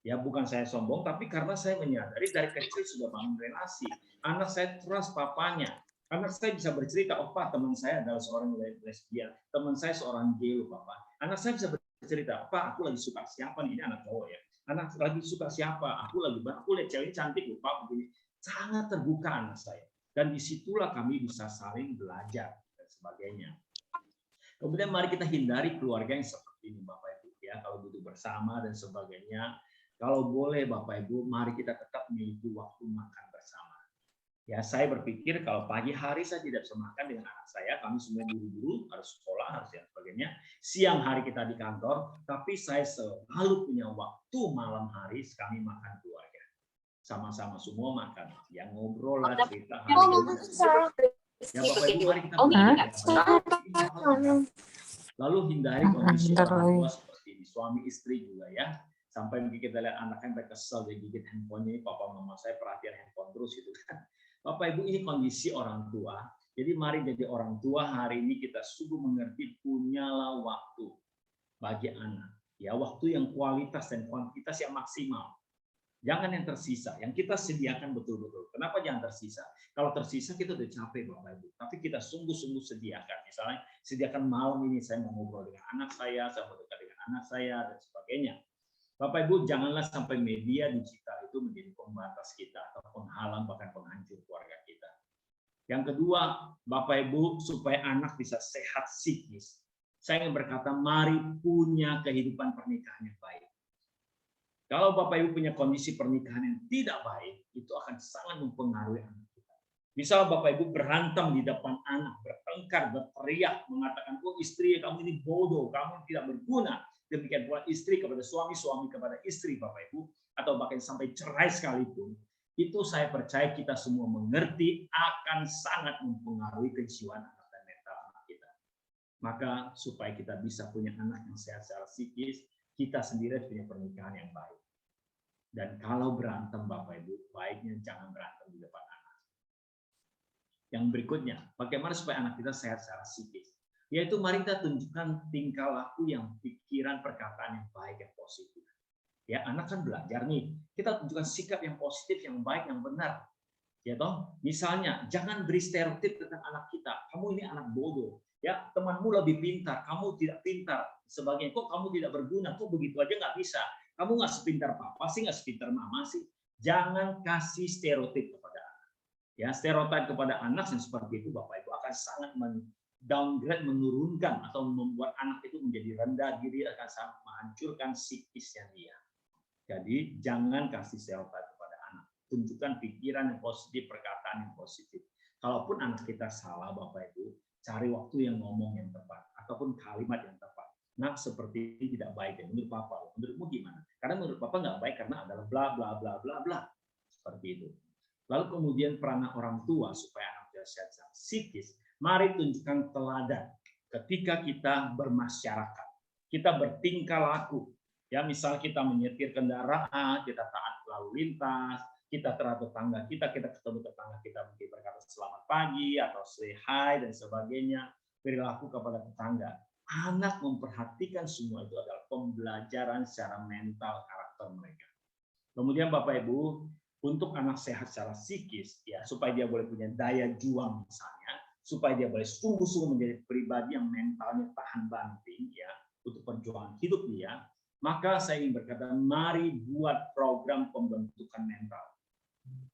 [SPEAKER 2] Ya, bukan saya sombong, tapi karena saya menyadari dari kecil sudah bangun relasi. Anak saya trust papanya. Anak saya bisa bercerita, oh Pak, teman saya adalah seorang lesbian, teman saya seorang gay, Bapak. Anak saya bisa bercerita, Pak, aku lagi suka siapa nih, ini anak cowok ya. Anak lagi suka siapa? Aku lihat cewek cantik lupa begini. Sangat terbuka anak saya. Dan disitulah kami bisa saling belajar dan sebagainya. Kemudian mari kita hindari keluarga yang seperti ini Bapak Ibu ya. Kalau duduk bersama dan sebagainya. Kalau boleh Bapak Ibu, mari kita tetap memiliki waktu makan bersama. Ya, saya berpikir kalau pagi hari saya tidak bisa makan dengan anak saya, kami semua buru-buru, harus sekolah, harus dan sebagainya. Siang hari kita di kantor, tapi saya selalu punya waktu malam hari kami makan keluarga. Sama-sama semua makan, ya ngobrol lah, cerita. Ya Bapak Ibu, mari kita lalu hindari kondisi orang tua seperti ini, suami istri juga ya. Sampai mungkin kita lihat anaknya sampai kesel, dia gigit handphonenya, papa mama saya perhatian handphone terus gitu kan. Bapak Ibu, ini kondisi orang tua. Jadi mari jadi orang tua hari ini kita sungguh mengerti punyalah waktu bagi anak. Ya, waktu yang kualitas dan kuantitas yang maksimal. Jangan yang tersisa, yang kita sediakan betul-betul. Kenapa jangan tersisa? Kalau tersisa kita udah capek Bapak Ibu. Tapi kita sungguh-sungguh sediakan. Misalnya sediakan malam ini saya mau ngobrol dengan anak saya mau dekat dengan anak saya dan sebagainya. Bapak Ibu, janganlah sampai media digital itu menjadi pembatas kita atau penghalang bahkan penghancur keluarga kita. Yang kedua, Bapak Ibu, supaya anak bisa sehat psikis, saya ingin berkata, mari punya kehidupan pernikahan yang baik. Kalau Bapak Ibu punya kondisi pernikahan yang tidak baik, itu akan sangat mempengaruhi anak kita. Misal Bapak Ibu berantem di depan anak, bertengkar, berteriak, mengatakan, oh istri kamu ini bodoh, kamu tidak berguna. Demikian pula istri kepada suami, suami kepada istri Bapak Ibu, atau bahkan sampai cerai sekalipun, itu saya percaya kita semua mengerti akan sangat mempengaruhi kejiwaan anak dan mental anak kita. Maka supaya kita bisa punya anak yang sehat secara psikis, kita sendiri punya pernikahan yang baik. Dan kalau berantem Bapak Ibu, baiknya jangan berantem di depan anak. Yang berikutnya, bagaimana supaya anak kita sehat secara psikis? Yaitu mari kita tunjukkan tingkah laku yang pikiran perkataan yang baik yang positif. Ya, anak kan belajar nih. Kita tunjukkan sikap yang positif, yang baik, yang benar. Ya toh, misalnya jangan beri stereotip tentang anak kita. Kamu ini anak bodoh. Ya, temanmu lebih pintar, kamu tidak pintar. Sebagainya, kok kamu tidak berguna? Kok begitu aja nggak bisa? Kamu nggak sepintar papa sih, nggak sepintar mama sih. Jangan kasih stereotip kepada anak. Ya, stereotip kepada anak yang seperti itu Bapak Ibu akan sangat downgrade, menurunkan atau membuat anak itu menjadi rendah diri, akan sangat menghancurkan psikisnya dia. Jadi jangan kasih stereotip kepada anak. Tunjukkan pikiran yang positif, perkataan yang positif. Kalaupun anak kita salah Bapak Ibu, cari waktu yang ngomong yang tepat ataupun kalimat yang tepat. Nah, seperti ini tidak baik ya menurut Papa. Menurutmu gimana? Karena menurut Papa nggak baik karena adalah bla bla bla bla bla. Seperti itu. Lalu kemudian peranan orang tua supaya anak kita sehat psikis. Mari tunjukkan teladan ketika kita bermasyarakat, kita bertingkah laku. Ya, misal kita menyetir kendaraan, kita taat lalu lintas, kita terhadap tetangga kita ketemu tetangga kita mungkin berkata selamat pagi atau say hi dan sebagainya, perilaku kepada tetangga. Anak memperhatikan semua itu adalah pembelajaran secara mental karakter mereka. Kemudian Bapak Ibu, untuk anak sehat secara psikis, ya supaya dia boleh punya daya juang misalnya, supaya dia boleh sungguh-sungguh menjadi pribadi yang mentalnya tahan banting ya untuk perjuangan hidup dia, maka saya ingin berkata, mari buat program pembentukan mental.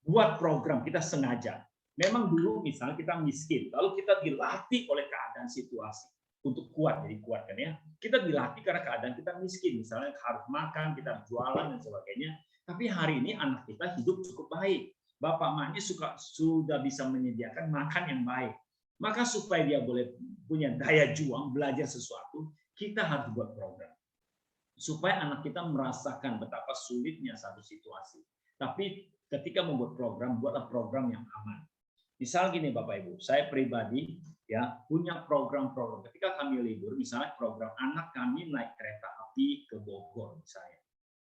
[SPEAKER 2] Buat program, kita sengaja. Memang dulu misalnya kita miskin, lalu kita dilatih oleh keadaan situasi untuk kuat, jadi kuat kan ya. Kita dilatih karena keadaan kita miskin, misalnya harus makan, kita harus jualan dan sebagainya. Tapi hari ini anak kita hidup cukup baik. Bapak emaknya sudah bisa menyediakan makan yang baik. Maka supaya dia boleh punya daya juang, belajar sesuatu, kita harus buat program. Supaya anak kita merasakan betapa sulitnya satu situasi. Tapi ketika membuat program, buatlah program yang aman. Misal gini Bapak Ibu, saya pribadi ya punya program-program. Ketika kami libur, misalnya program anak kami naik kereta api ke Bogor misalnya.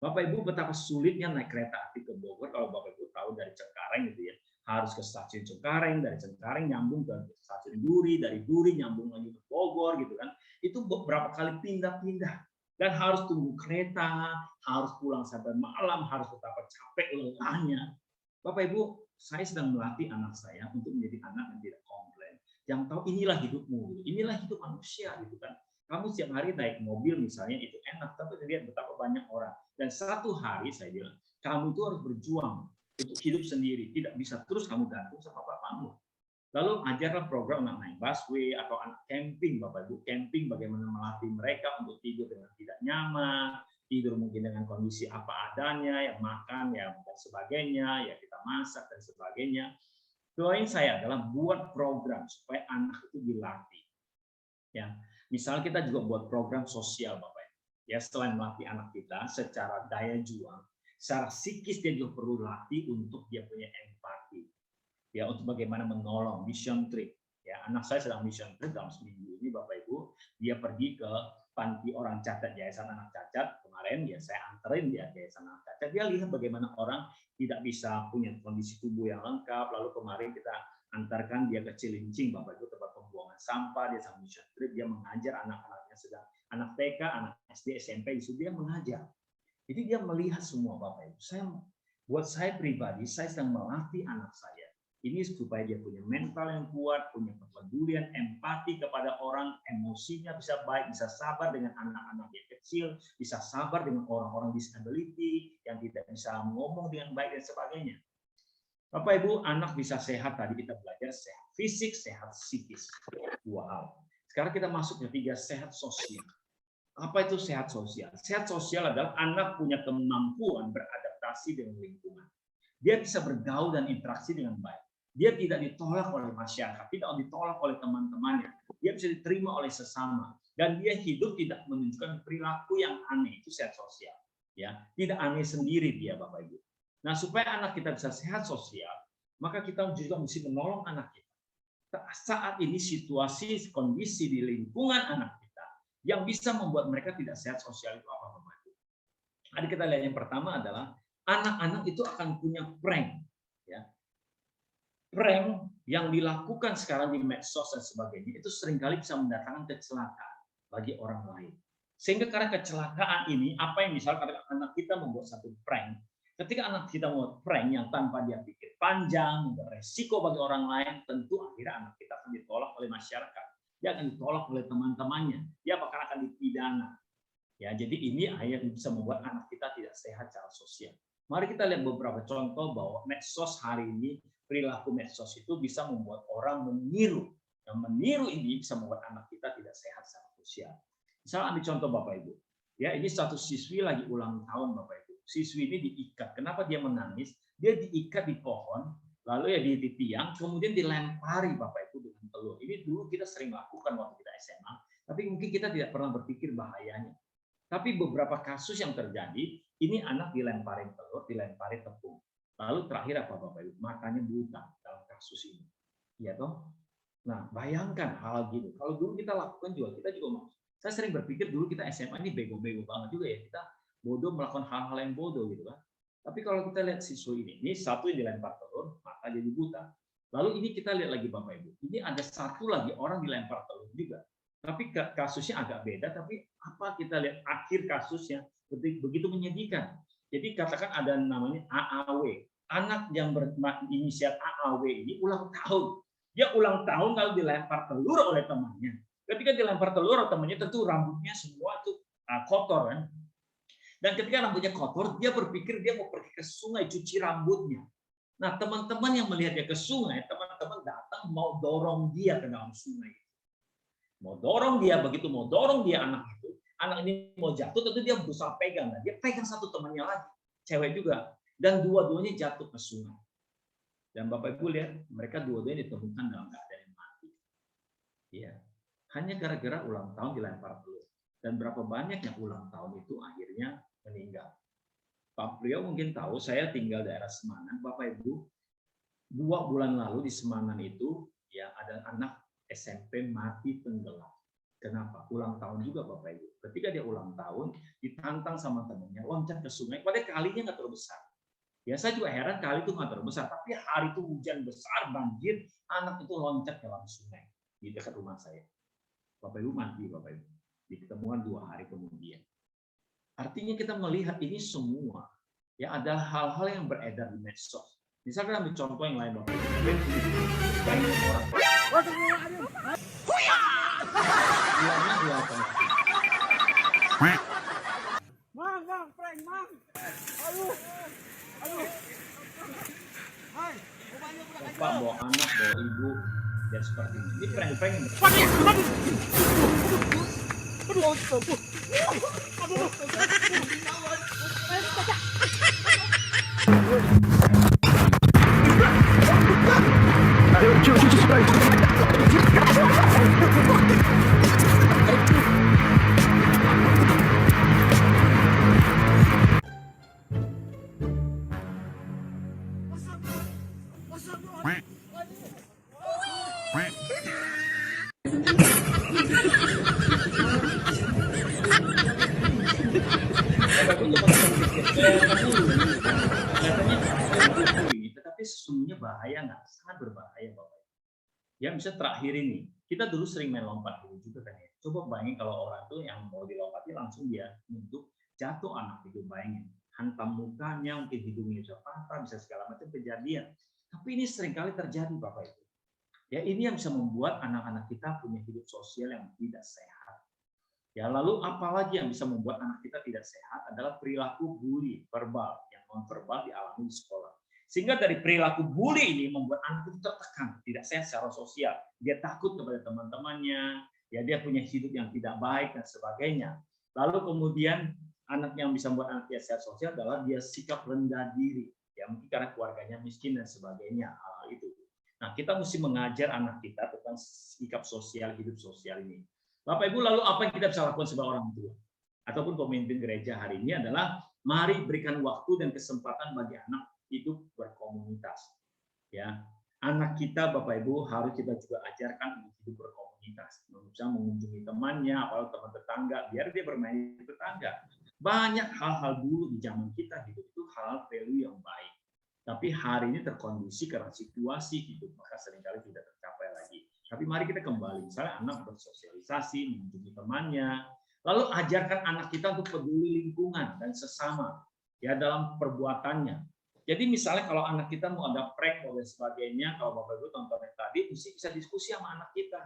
[SPEAKER 2] Bapak Ibu betapa sulitnya naik kereta api ke Bogor, kalau Bapak Ibu tahu dari Cengkareng gitu ya. Harus ke stasiun Cengkareng, dari Cengkareng nyambung ke stasiun Duri, dari Duri nyambung lagi ke Bogor gitu kan. Itu beberapa kali pindah-pindah. Dan harus tunggu kereta, harus pulang sampai malam, harus betapa capek lelahnya. Bapak Ibu, saya sedang melatih anak saya untuk menjadi anak yang tidak komplain, yang tahu inilah hidupmu, inilah hidup manusia gitu kan. Kamu setiap hari naik mobil misalnya itu enak, tapi lihat betapa banyak orang. Dan satu hari saya bilang, kamu itu harus berjuang untuk hidup sendiri, tidak bisa terus kamu gantung sama bapakmu. Lalu ajarlah program anak naik busway atau anak camping, Bapak Ibu, camping bagaimana melatih mereka untuk tidur dengan tidak nyaman, tidur mungkin dengan kondisi apa adanya, yang makan ya dan sebagainya, ya kita masak dan sebagainya. Doain saya adalah buat program supaya anak itu dilatih. Ya, misal kita juga buat program sosial, Bapak Ibu. Ya, selain melatih anak kita secara daya juang, secara psikis dia juga perlu latih untuk dia punya empati. Ya, untuk bagaimana menolong, mission trip. Ya, anak saya sedang mission trip dalam seminggu ini, Bapak Ibu. Dia pergi ke panti orang cacat, yayasan anak cacat. Kemarin ya saya anterin dia ke yayasan anak cacat. Dia lihat bagaimana orang tidak bisa punya kondisi tubuh yang lengkap. Lalu kemarin kita antarkan dia ke Cilincing, Bapak Ibu, tempat pembuangan sampah. Dia sama mission trip, dia mengajar anak-anaknya sedang anak TK, anak SD, SMP, di situ dia mengajar. Jadi dia melihat semua, Bapak Ibu. Buat saya pribadi, saya sedang melatih anak saya. Ini supaya dia punya mental yang kuat, punya kepedulian, empati kepada orang, emosinya bisa baik, bisa sabar dengan anak-anak yang kecil, bisa sabar dengan orang-orang disability yang tidak bisa ngomong dengan baik dan sebagainya. Bapak Ibu, anak bisa sehat, tadi kita belajar sehat fisik, sehat psikis. Dua hal. Sekarang kita masuk ke tiga, sehat sosial. Apa itu sehat sosial? Sehat sosial adalah anak punya kemampuan beradaptasi dengan lingkungan. Dia bisa bergaul dan interaksi dengan baik. Dia tidak ditolak oleh masyarakat, tidak ditolak oleh teman-temannya. Dia bisa diterima oleh sesama. Dan dia hidup tidak menunjukkan perilaku yang aneh. Itu sehat sosial. Ya, tidak aneh sendiri dia, Bapak Ibu. Nah, supaya anak kita bisa sehat sosial, maka kita juga mesti menolong anak kita. Saat ini situasi, kondisi di lingkungan anak kita yang bisa membuat mereka tidak sehat sosial itu apa, Bapak Ibu? Jadi kita lihat yang pertama adalah anak-anak itu akan punya prank. Ya. Prank yang dilakukan sekarang di medsos dan sebagainya itu seringkali bisa mendatangkan kecelakaan bagi orang lain. Sehingga karena kecelakaan ini, apa yang misalnya anak kita membuat satu prank, ketika anak kita membuat prank yang tanpa dia pikir panjang, beresiko bagi orang lain, tentu akhirnya anak kita akan ditolak oleh masyarakat. Dia akan ditolak oleh teman-temannya. Dia bahkan akan dipidana. Ya, jadi ini yang bisa membuat anak kita tidak sehat secara sosial. Mari kita lihat beberapa contoh bahwa medsos hari ini perilaku medsos itu bisa membuat orang meniru. Dan meniru ini bisa membuat anak kita tidak sehat secara sosial. Misal ambil contoh Bapak Ibu. Ya, ini satu siswi lagi ulang tahun Bapak Ibu. Siswi ini diikat. Kenapa dia menangis? Dia diikat di pohon, lalu ya di tiang, kemudian dilempari Bapak Ibu dengan telur. Ini dulu kita sering lakukan waktu kita SMA, tapi mungkin kita tidak pernah berpikir bahayanya. Tapi beberapa kasus yang terjadi, ini anak dilemparin telur, dilemparin tepung. Lalu terakhir apa Bapak Ibu? Matanya buta dalam kasus ini. Iya toh? Nah, bayangkan hal gitu. Kalau dulu kita lakukan juga, kita juga mau. Saya sering berpikir dulu kita SMA ini bego-bego banget juga ya. Kita bodoh melakukan hal-hal yang bodoh gitu kan. Tapi kalau kita lihat siswa ini satu yang dilempar telur, mata jadi buta. Lalu ini kita lihat lagi Bapak Ibu. Ini ada satu lagi orang dilempar telur juga. Tapi kasusnya agak beda, tapi apa kita lihat akhir kasusnya begitu menyedihkan. Jadi katakan ada namanya AAW. Anak yang berinisial AAW ini ulang tahun. Dia ulang tahun lalu dilempar telur oleh temannya. Ketika dilempar telur oleh temannya tentu rambutnya semua itu kotor kan. Dan ketika rambutnya kotor, dia berpikir dia mau pergi ke sungai cuci rambutnya. Nah, teman-teman yang melihat dia ke sungai, teman-teman datang mau dorong dia ke dalam sungai. Mau dorong dia, begitu mau dorong dia anak ini mau jatuh, tentu dia berusaha pegang. Nah, dia pegang satu temannya lagi, cewek juga. Dan dua-duanya jatuh ke sungai. Dan Bapak Ibu lihat, mereka dua-duanya ditemukan dalam keadaan yang mati. Ya, hanya gara-gara ulang tahun dilempar telur. Dan berapa banyak yang ulang tahun itu akhirnya meninggal. Pak Priyo mungkin tahu, saya tinggal daerah Semanan. Bapak Ibu, 2 bulan lalu di Semanan itu ya ada anak SMP mati tenggelam. Kenapa? Ulang tahun juga Bapak Ibu. Ketika dia ulang tahun, ditantang sama temannya, loncat ke sungai. Padahal kalinya nggak terlalu besar. Ya saya juga heran kali itu nggak terlalu besar. Tapi hari itu hujan besar, banjir, anak itu loncat ke dalam sungai di dekat rumah saya. Bapak Ibu mati Bapak Ibu. Ditemukan 2 hari kemudian. Artinya kita melihat ini semua ya adalah hal-hal yang beredar di medsos. Misalkan ambil contoh yang lain Bapak Ibu. Banyak orang. Bapak bawa anak, bawa ibu, dan seperti ini. Ini prank-prank yang tetapi sesungguhnya bahaya nggak? Sangat berbahaya Bapak. Ya misalnya terakhir ini, kita dulu sering main lompat dulu juga kan ya. Coba bayangin kalau orang tuh yang mau dilompati langsung dia nunduk, jatuh anak itu, bayangin. Hantam mukanya, mungkin hidungnya bisa patah, bisa segala macam kejadian. Tapi ini seringkali terjadi Bapak Ibu. Ya ini yang bisa membuat anak-anak kita punya hidup sosial yang tidak sehat. Ya lalu apalagi yang bisa membuat anak kita tidak sehat adalah perilaku bully verbal yang non-verbal dialami di sekolah. Sehingga dari perilaku bully ini membuat anak itu tertekan, tidak sehat secara sosial. Dia takut kepada teman-temannya, ya dia punya hidup yang tidak baik dan sebagainya. Lalu kemudian anak yang bisa membuat anak tidak sehat sosial adalah dia sikap rendah diri, ya mungkin karena keluarganya miskin dan sebagainya hal itu. Nah kita mesti mengajar anak kita tentang sikap sosial, hidup sosial ini. Bapak Ibu, lalu apa yang kita bisa lakukan sebagai orang tua ataupun pemimpin gereja hari ini adalah mari berikan waktu dan kesempatan bagi anak hidup berkomunitas. Ya, anak kita Bapak Ibu harus kita juga ajarkan untuk hidup berkomunitas. Bisa mengunjungi temannya, apalagi teman tetangga, biar dia bermain di tetangga. Banyak hal-hal dulu di zaman kita hidup itu hal value yang baik. Tapi hari ini terkondisi karena situasi hidup, maka seringkali tidak tercapai lagi. Tapi mari kita kembali, misalnya anak bersosialisasi, mengunjungi temannya, lalu ajarkan anak kita untuk peduli lingkungan dan sesama ya dalam perbuatannya. Jadi misalnya kalau anak kita mau ada prank dan sebagainya, kalau Bapak Ibu tonton yang tadi, mesti bisa diskusi sama anak kita.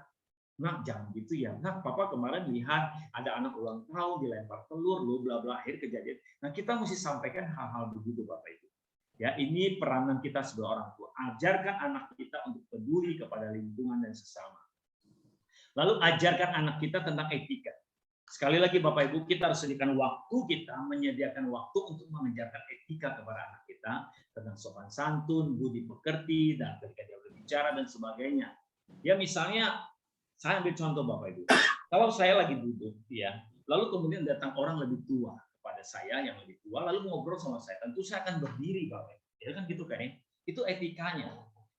[SPEAKER 2] Nah, jangan gitu ya. Nah, Papa kemarin lihat ada anak ulang tahun dilempar telur, bla bla akhir kejadian. Nah, kita mesti sampaikan hal-hal begitu Bapak Ibu. Ya, ini peranan kita sebagai orang tua. Ajarkan anak kita untuk peduli kepada lingkungan dan sesama. Lalu ajarkan anak kita tentang etika. Sekali lagi Bapak Ibu, kita harus sediakan waktu kita, menyediakan waktu untuk mengajarkan etika kepada anak kita tentang sopan santun, budi pekerti, dan ketika dia berbicara dan sebagainya. Ya misalnya, saya ambil contoh Bapak Ibu. Kalau saya lagi duduk, ya, lalu kemudian datang orang lebih tua kepada saya yang lebih tua, lalu ngobrol sama saya, tentu saya akan berdiri Bapak Ibu. Ya kan gitu kan ya? Itu etikanya.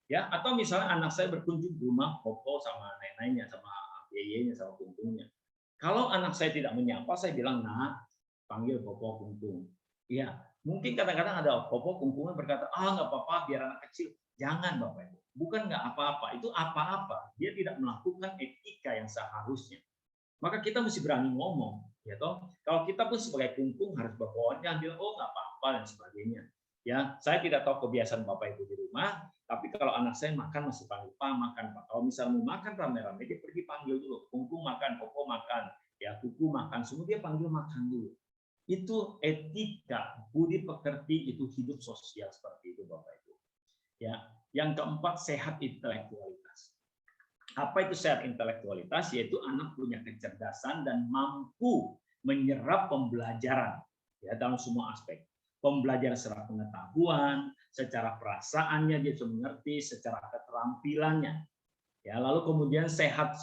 [SPEAKER 2] Ya, atau misalnya anak saya berkunjung ke rumah Popo sama neneknya, sama yeyenya, sama kumpungnya. Kalau anak saya tidak menyapa, saya bilang, "Nak, panggil Popo Kungkung." Ya, mungkin kadang-kadang ada Popo Kungkungnya berkata, nggak apa-apa, biar anak kecil. Jangan Bapak Ibu. Bukan nggak apa-apa, itu apa-apa. Dia tidak melakukan etika yang seharusnya. Maka kita mesti berani ngomong, ya toh. Kalau kita pun sebagai kungkung harus berkawan, jangan bilang, nggak apa-apa dan sebagainya. Ya, saya tidak tahu kebiasaan Bapak Ibu di rumah, tapi kalau anak saya makan masih panggil Pak, makan Pak. Kalau misalnya mau makan rame-rame, dia pergi panggil dulu. Kungkung makan, Popo makan, ya Kuku makan, semua dia panggil makan dulu. Itu etika, budi pekerti, itu hidup sosial seperti itu Bapak Ibu. Ya, yang keempat, sehat intelektualitas. Apa itu sehat intelektualitas? Yaitu anak punya kecerdasan dan mampu menyerap pembelajaran ya dalam semua aspek. Pembelajaran secara pengetahuan, secara perasaannya dia bisa mengerti, secara keterampilannya. Ya, lalu kemudian sehat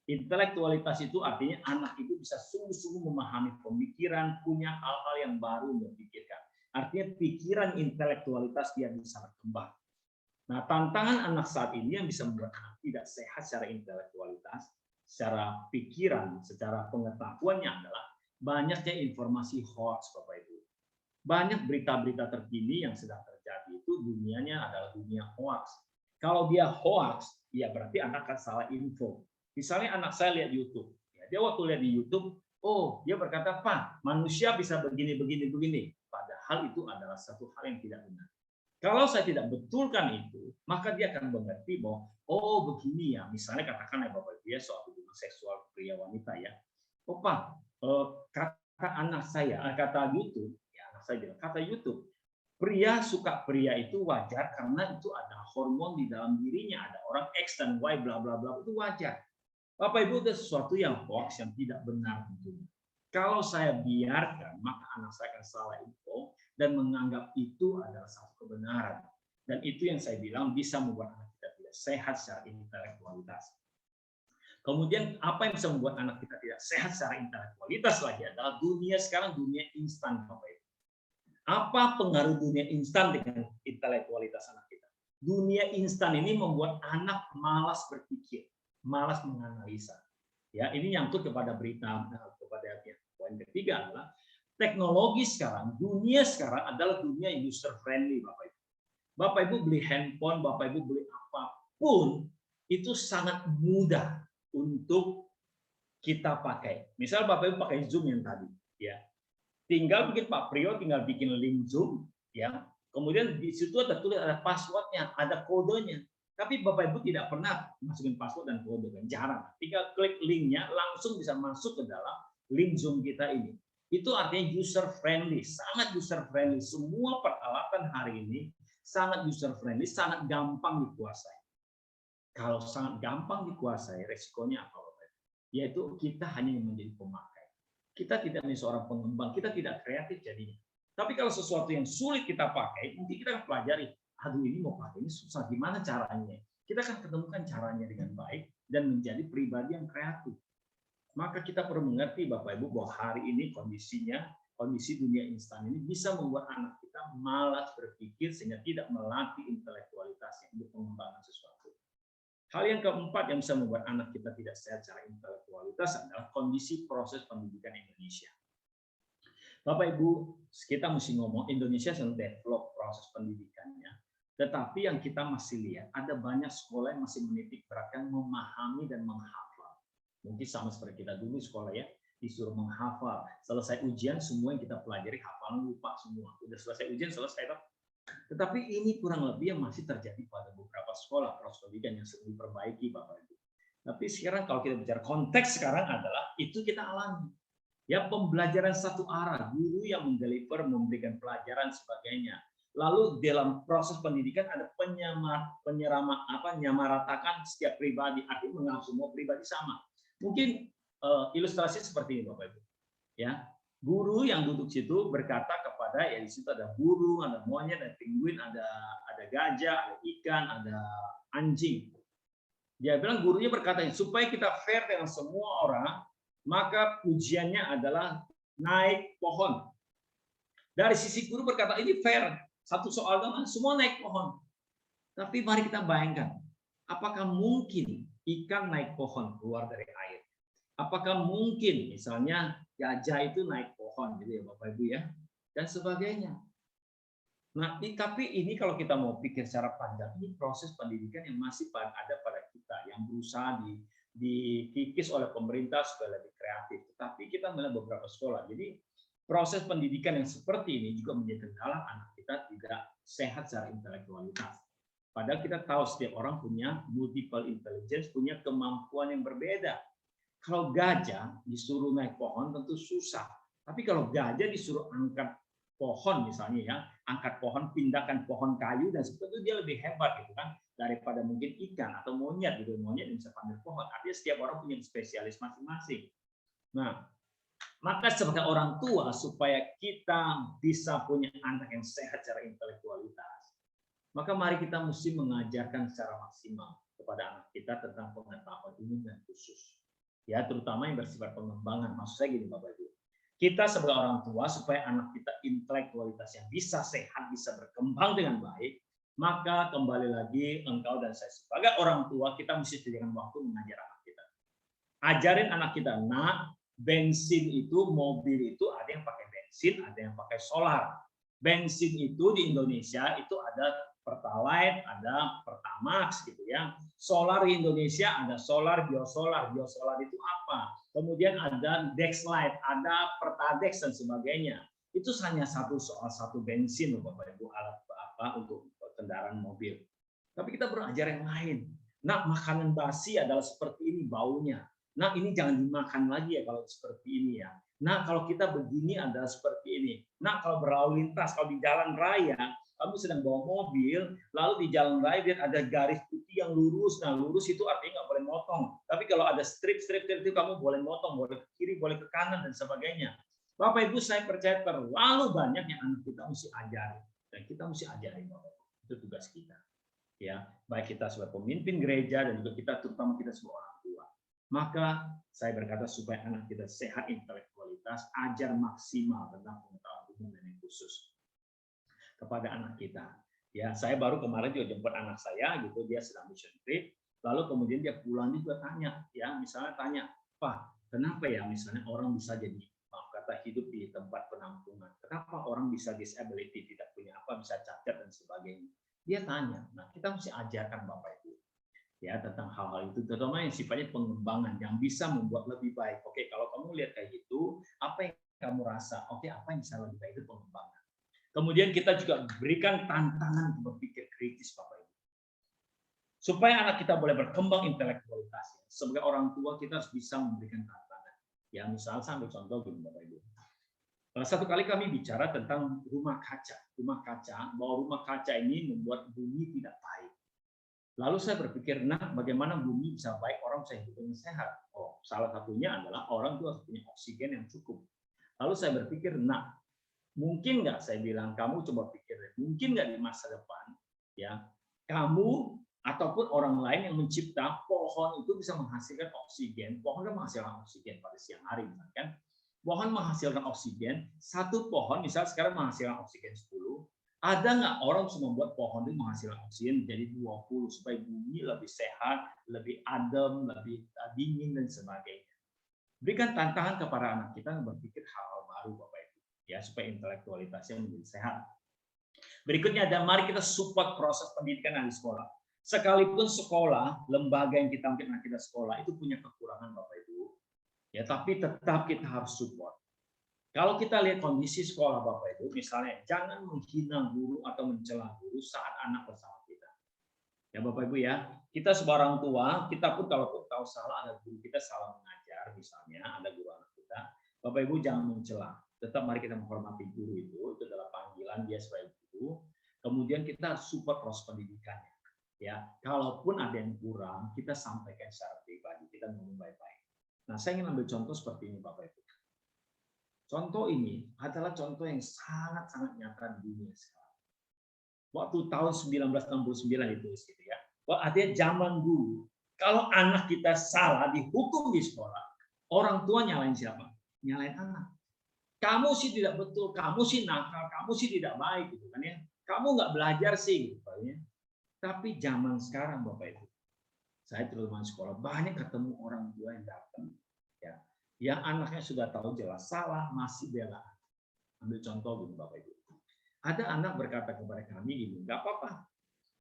[SPEAKER 2] intelektualitas itu artinya anak itu bisa sungguh-sungguh memahami pemikiran, punya hal-hal yang baru untuk dipikirkan. Artinya pikiran intelektualitas dia bisa berkembang. Nah, tantangan anak saat ini yang bisa membuat anak tidak sehat secara intelektualitas, secara pikiran, secara pengetahuannya adalah banyaknya informasi hoax, Bapak Ibu. Banyak berita-berita terkini yang sedang terjadi itu dunianya adalah dunia hoax. Kalau dia hoax, ya berarti anak akan salah info. Misalnya anak saya lihat YouTube, ya, dia waktu lihat di YouTube, dia berkata, "Pak, manusia bisa begini, begini, begini." Padahal itu adalah satu hal yang tidak benar. Kalau saya tidak betulkan itu, maka dia akan mengerti bahwa, begini ya. Misalnya katakan ya Bapak Ibu ya, soal hubungan seksual pria wanita ya. Pak, kata anak saya, kata YouTube, saya bilang, kata YouTube, pria suka pria itu wajar karena itu ada hormon di dalam dirinya, ada orang X dan Y bla bla bla, itu wajar. Bapak Ibu, itu sesuatu yang hoax, yang tidak benar tentunya. Kalau saya biarkan, maka anak saya akan salah info dan menganggap itu adalah satu kebenaran. Dan itu yang saya bilang bisa membuat anak kita tidak sehat secara intelektualitas. Kemudian apa yang bisa membuat anak kita tidak sehat secara intelektualitas lagi adalah dunia sekarang, dunia instan, Bapak Ibu. Apa pengaruh dunia instan dengan intelektualitas anak kita? Dunia instan ini membuat anak malas berpikir, malas menganalisa. Ya, ini nyangkut kepada berita, kepada poin ketiga adalah teknologi sekarang, dunia sekarang adalah dunia user friendly, Bapak Ibu. Bapak Ibu beli handphone, Bapak Ibu beli apapun itu sangat mudah untuk kita pakai. Misal Bapak Ibu pakai Zoom yang tadi, ya. Tinggal bikin Pak Priyo, tinggal bikin link Zoom, ya. Kemudian di situ ada tulis ada passwordnya, ada kodenya. Tapi Bapak Ibu tidak pernah masukin password dan kode, kan jarang. Tinggal klik linknya, langsung bisa masuk ke dalam link Zoom kita ini. Itu artinya user friendly, sangat user friendly. Semua peralatan hari ini sangat user friendly, sangat gampang dikuasai. Kalau sangat gampang dikuasai, resikonya apa Bapak Ibu? Yaitu kita hanya menjadi pemakai. Kita tidak menjadi seorang pengembang, kita tidak kreatif jadinya. Tapi kalau sesuatu yang sulit kita pakai, mungkin kita akan pelajari, ini mau pakai ini susah, gimana caranya? Kita akan ketemukan caranya dengan baik dan menjadi pribadi yang kreatif. Maka kita perlu mengerti Bapak Ibu bahwa hari ini kondisi dunia instan ini bisa membuat anak kita malas berpikir sehingga tidak melatih intelektualitasnya untuk pengembangan sesuatu. Hal yang keempat yang bisa membuat anak kita tidak sehat secara intelektualitas adalah kondisi proses pendidikan Indonesia. Bapak Ibu, kita mesti ngomong Indonesia sedang develop proses pendidikannya, tetapi yang kita masih lihat ada banyak sekolah yang masih menitik beratkan memahami dan menghafal. Mungkin sama seperti kita dulu sekolah ya, disuruh menghafal. Selesai ujian semua yang kita pelajari hafalan lupa semua. Udah selesai ujian selesai. Tetapi ini kurang lebih yang masih terjadi pada beberapa sekolah proses pendidikan yang sedang diperbaiki Bapak Ibu. Tapi sekarang kalau kita bicara konteks sekarang adalah itu kita alami. Ya, pembelajaran satu arah, guru yang mendeliver, memberikan pelajaran sebagainya. Lalu dalam proses pendidikan ada menyamaratakan setiap pribadi, artinya menganggap semua pribadi sama. Mungkin ilustrasi seperti ini Bapak Ibu. Ya, guru yang duduk situ berkata kepada, ya di situ ada burung, ada monyet, ada penguin, ada gajah, ada ikan, ada anjing. Dia bilang gurunya berkata, supaya kita fair dengan semua orang, maka ujiannya adalah naik pohon. Dari sisi guru berkata ini fair. Satu soal kan semua naik pohon. Tapi mari kita bayangkan, apakah mungkin ikan naik pohon keluar dari air? Apakah mungkin misalnya gajah itu naik pohon gitu ya Bapak Ibu ya, dan sebagainya. Nah, tapi ini kalau kita mau pikir secara panjang, ini proses pendidikan yang masih ada pada kita, yang berusaha dikikis oleh pemerintah supaya lebih kreatif. Tetapi kita melihat beberapa sekolah. Jadi proses pendidikan yang seperti ini juga menjadi kendala anak kita tidak sehat secara intelektualitas. Padahal kita tahu setiap orang punya multiple intelligence, punya kemampuan yang berbeda. Kalau gajah disuruh naik pohon tentu susah. Tapi kalau gajah disuruh angkat pohon misalnya ya, angkat pohon, pindahkan pohon kayu dan sebagainya, dia lebih hebat gitu kan daripada mungkin ikan atau monyet gitu. Monyet bisa panjat pohon. Artinya setiap orang punya spesialis masing-masing. Nah, maka sebagai orang tua supaya kita bisa punya anak yang sehat secara intelektualitas, maka mari kita mesti mengajarkan secara maksimal kepada anak kita tentang pengetahuan umum dan khusus. Ya, terutama yang bersifat pengembangan. Maksud saya gini Bapak Ibu. Kita sebagai orang tua supaya anak kita intelektualitas yang bisa sehat, bisa berkembang dengan baik, maka kembali lagi engkau dan saya sebagai orang tua kita mesti sediakan waktu mengajar anak kita. Ajarin anak kita, nak, bensin itu, mobil itu ada yang pakai bensin, ada yang pakai solar. Bensin itu di Indonesia itu ada Pertalite, ada Pertamax gitu ya. Solar di Indonesia ada solar, biosolar. Biosolar itu apa? Kemudian ada Dexlite, ada Pertadex dan sebagainya. Itu hanya satu bensin Bapak Ibu, alat apa untuk kendaraan mobil. Tapi kita belajar yang lain. Nah, makanan basi adalah seperti ini baunya. Nah, ini jangan dimakan lagi ya kalau seperti ini ya. Nah, kalau kita begini adalah seperti ini. Nah, kalau berlalu lintas, kalau di jalan raya, kamu sedang bawa mobil, lalu di jalan raya lihat ada garis putih yang lurus. Nah, lurus itu artinya nggak boleh motong. Tapi kalau ada strip-strip itu kamu boleh motong, boleh ke kiri, boleh ke kanan, dan sebagainya. Bapak Ibu, saya percaya terlalu banyak yang anak kita mesti ajari. Dan kita mesti ajari, Bapak Ibu. Itu tugas kita. Ya, baik kita sebagai pemimpin gereja dan juga kita terutama kita sebagai orang tua. Maka saya berkata supaya anak kita sehat intelektualitas, ajar maksimal tentang pengetahuan umum dan yang khusus kepada anak kita. Ya, saya baru kemarin juga jemput anak saya gitu, dia sedang mission trip, lalu kemudian dia pulang juga tanya, ya misalnya tanya, Pak, kenapa ya misalnya orang bisa jadi maaf kata hidup di tempat penampungan? Kenapa orang bisa disability, tidak punya apa, bisa cacat dan sebagainya? Dia tanya. Nah, kita mesti ajarkan Bapak Ibu ya tentang hal-hal itu, terutama yang sifatnya pengembangan yang bisa membuat lebih baik. Oke, kalau kamu lihat kayak gitu, apa yang kamu rasa? Oke, apa yang bisa lebih baik itu pengembangan. Kemudian kita juga berikan tantangan berpikir kritis, Bapak Ibu. Supaya anak kita boleh berkembang intelektualitasnya. Sebagai orang tua kita harus bisa memberikan tantangan. Ya, misalnya sambil contoh gini, Bapak Ibu. Satu kali kami bicara tentang rumah kaca. Rumah kaca, bahwa rumah kaca ini membuat bumi tidak baik. Lalu saya berpikir, nah bagaimana bumi bisa baik, orang bisa hidup dengan sehat? Oh, salah satunya adalah orang itu harus punya oksigen yang cukup. Lalu saya berpikir, nah mungkin nggak, saya bilang, kamu coba pikir, mungkin nggak di masa depan, ya kamu ataupun orang lain yang mencipta pohon itu bisa menghasilkan oksigen. Pohon kan menghasilkan oksigen pada siang hari, misalkan. Pohon menghasilkan oksigen, satu pohon misalnya sekarang menghasilkan oksigen 10, ada nggak orang bisa membuat pohon itu menghasilkan oksigen menjadi 20 supaya bumi lebih sehat, lebih adem, lebih dingin dan sebagainya. Berikan tantangan kepada anak kita berpikir hal-hal baru Bapak Ibu ya supaya intelektualitasnya menjadi sehat. Berikutnya ada mari kita support proses pendidikan di sekolah. Sekalipun sekolah, lembaga yang kita mungkin anak kita sekolah itu punya kekurangan Bapak Ibu. Ya, tapi tetap kita harus support. Kalau kita lihat kondisi sekolah Bapak Ibu, misalnya jangan menghina guru atau mencela guru saat anak bersama kita. Ya Bapak Ibu ya, kita sebagai orang tua, kita pun kalau tahu salah ada guru kita salah mengajar, misalnya ada guru anak kita, Bapak Ibu jangan mencela. Tetap mari kita menghormati guru itu adalah panggilan dia sebagai guru. Kemudian kita support proses pendidikannya. Ya, kalaupun ada yang kurang, kita sampaikan secara pribadi, kita ngomong baik-baik. Nah, saya ingin ambil contoh seperti ini, Bapak Ibu. Contoh ini adalah contoh yang sangat-sangat nyata di dunia sekarang. Waktu tahun 1969 itu, gitu ya. Artinya zaman dulu, kalau anak kita salah dihukum di sekolah, orang tua nyalain siapa? Nyalain anak. Kamu sih tidak betul, kamu sih nakal, kamu sih tidak baik, gitu kan ya. Kamu nggak belajar sih, gitu ya. Tapi zaman sekarang, Bapak Ibu, saya terutama sekolah banyak ketemu orang tua yang datang, ya, yang anaknya sudah tahu jelas salah masih bela. Ambil contoh gini, Bapak Ibu. Ada anak berkata kepada kami gini, nggak apa-apa,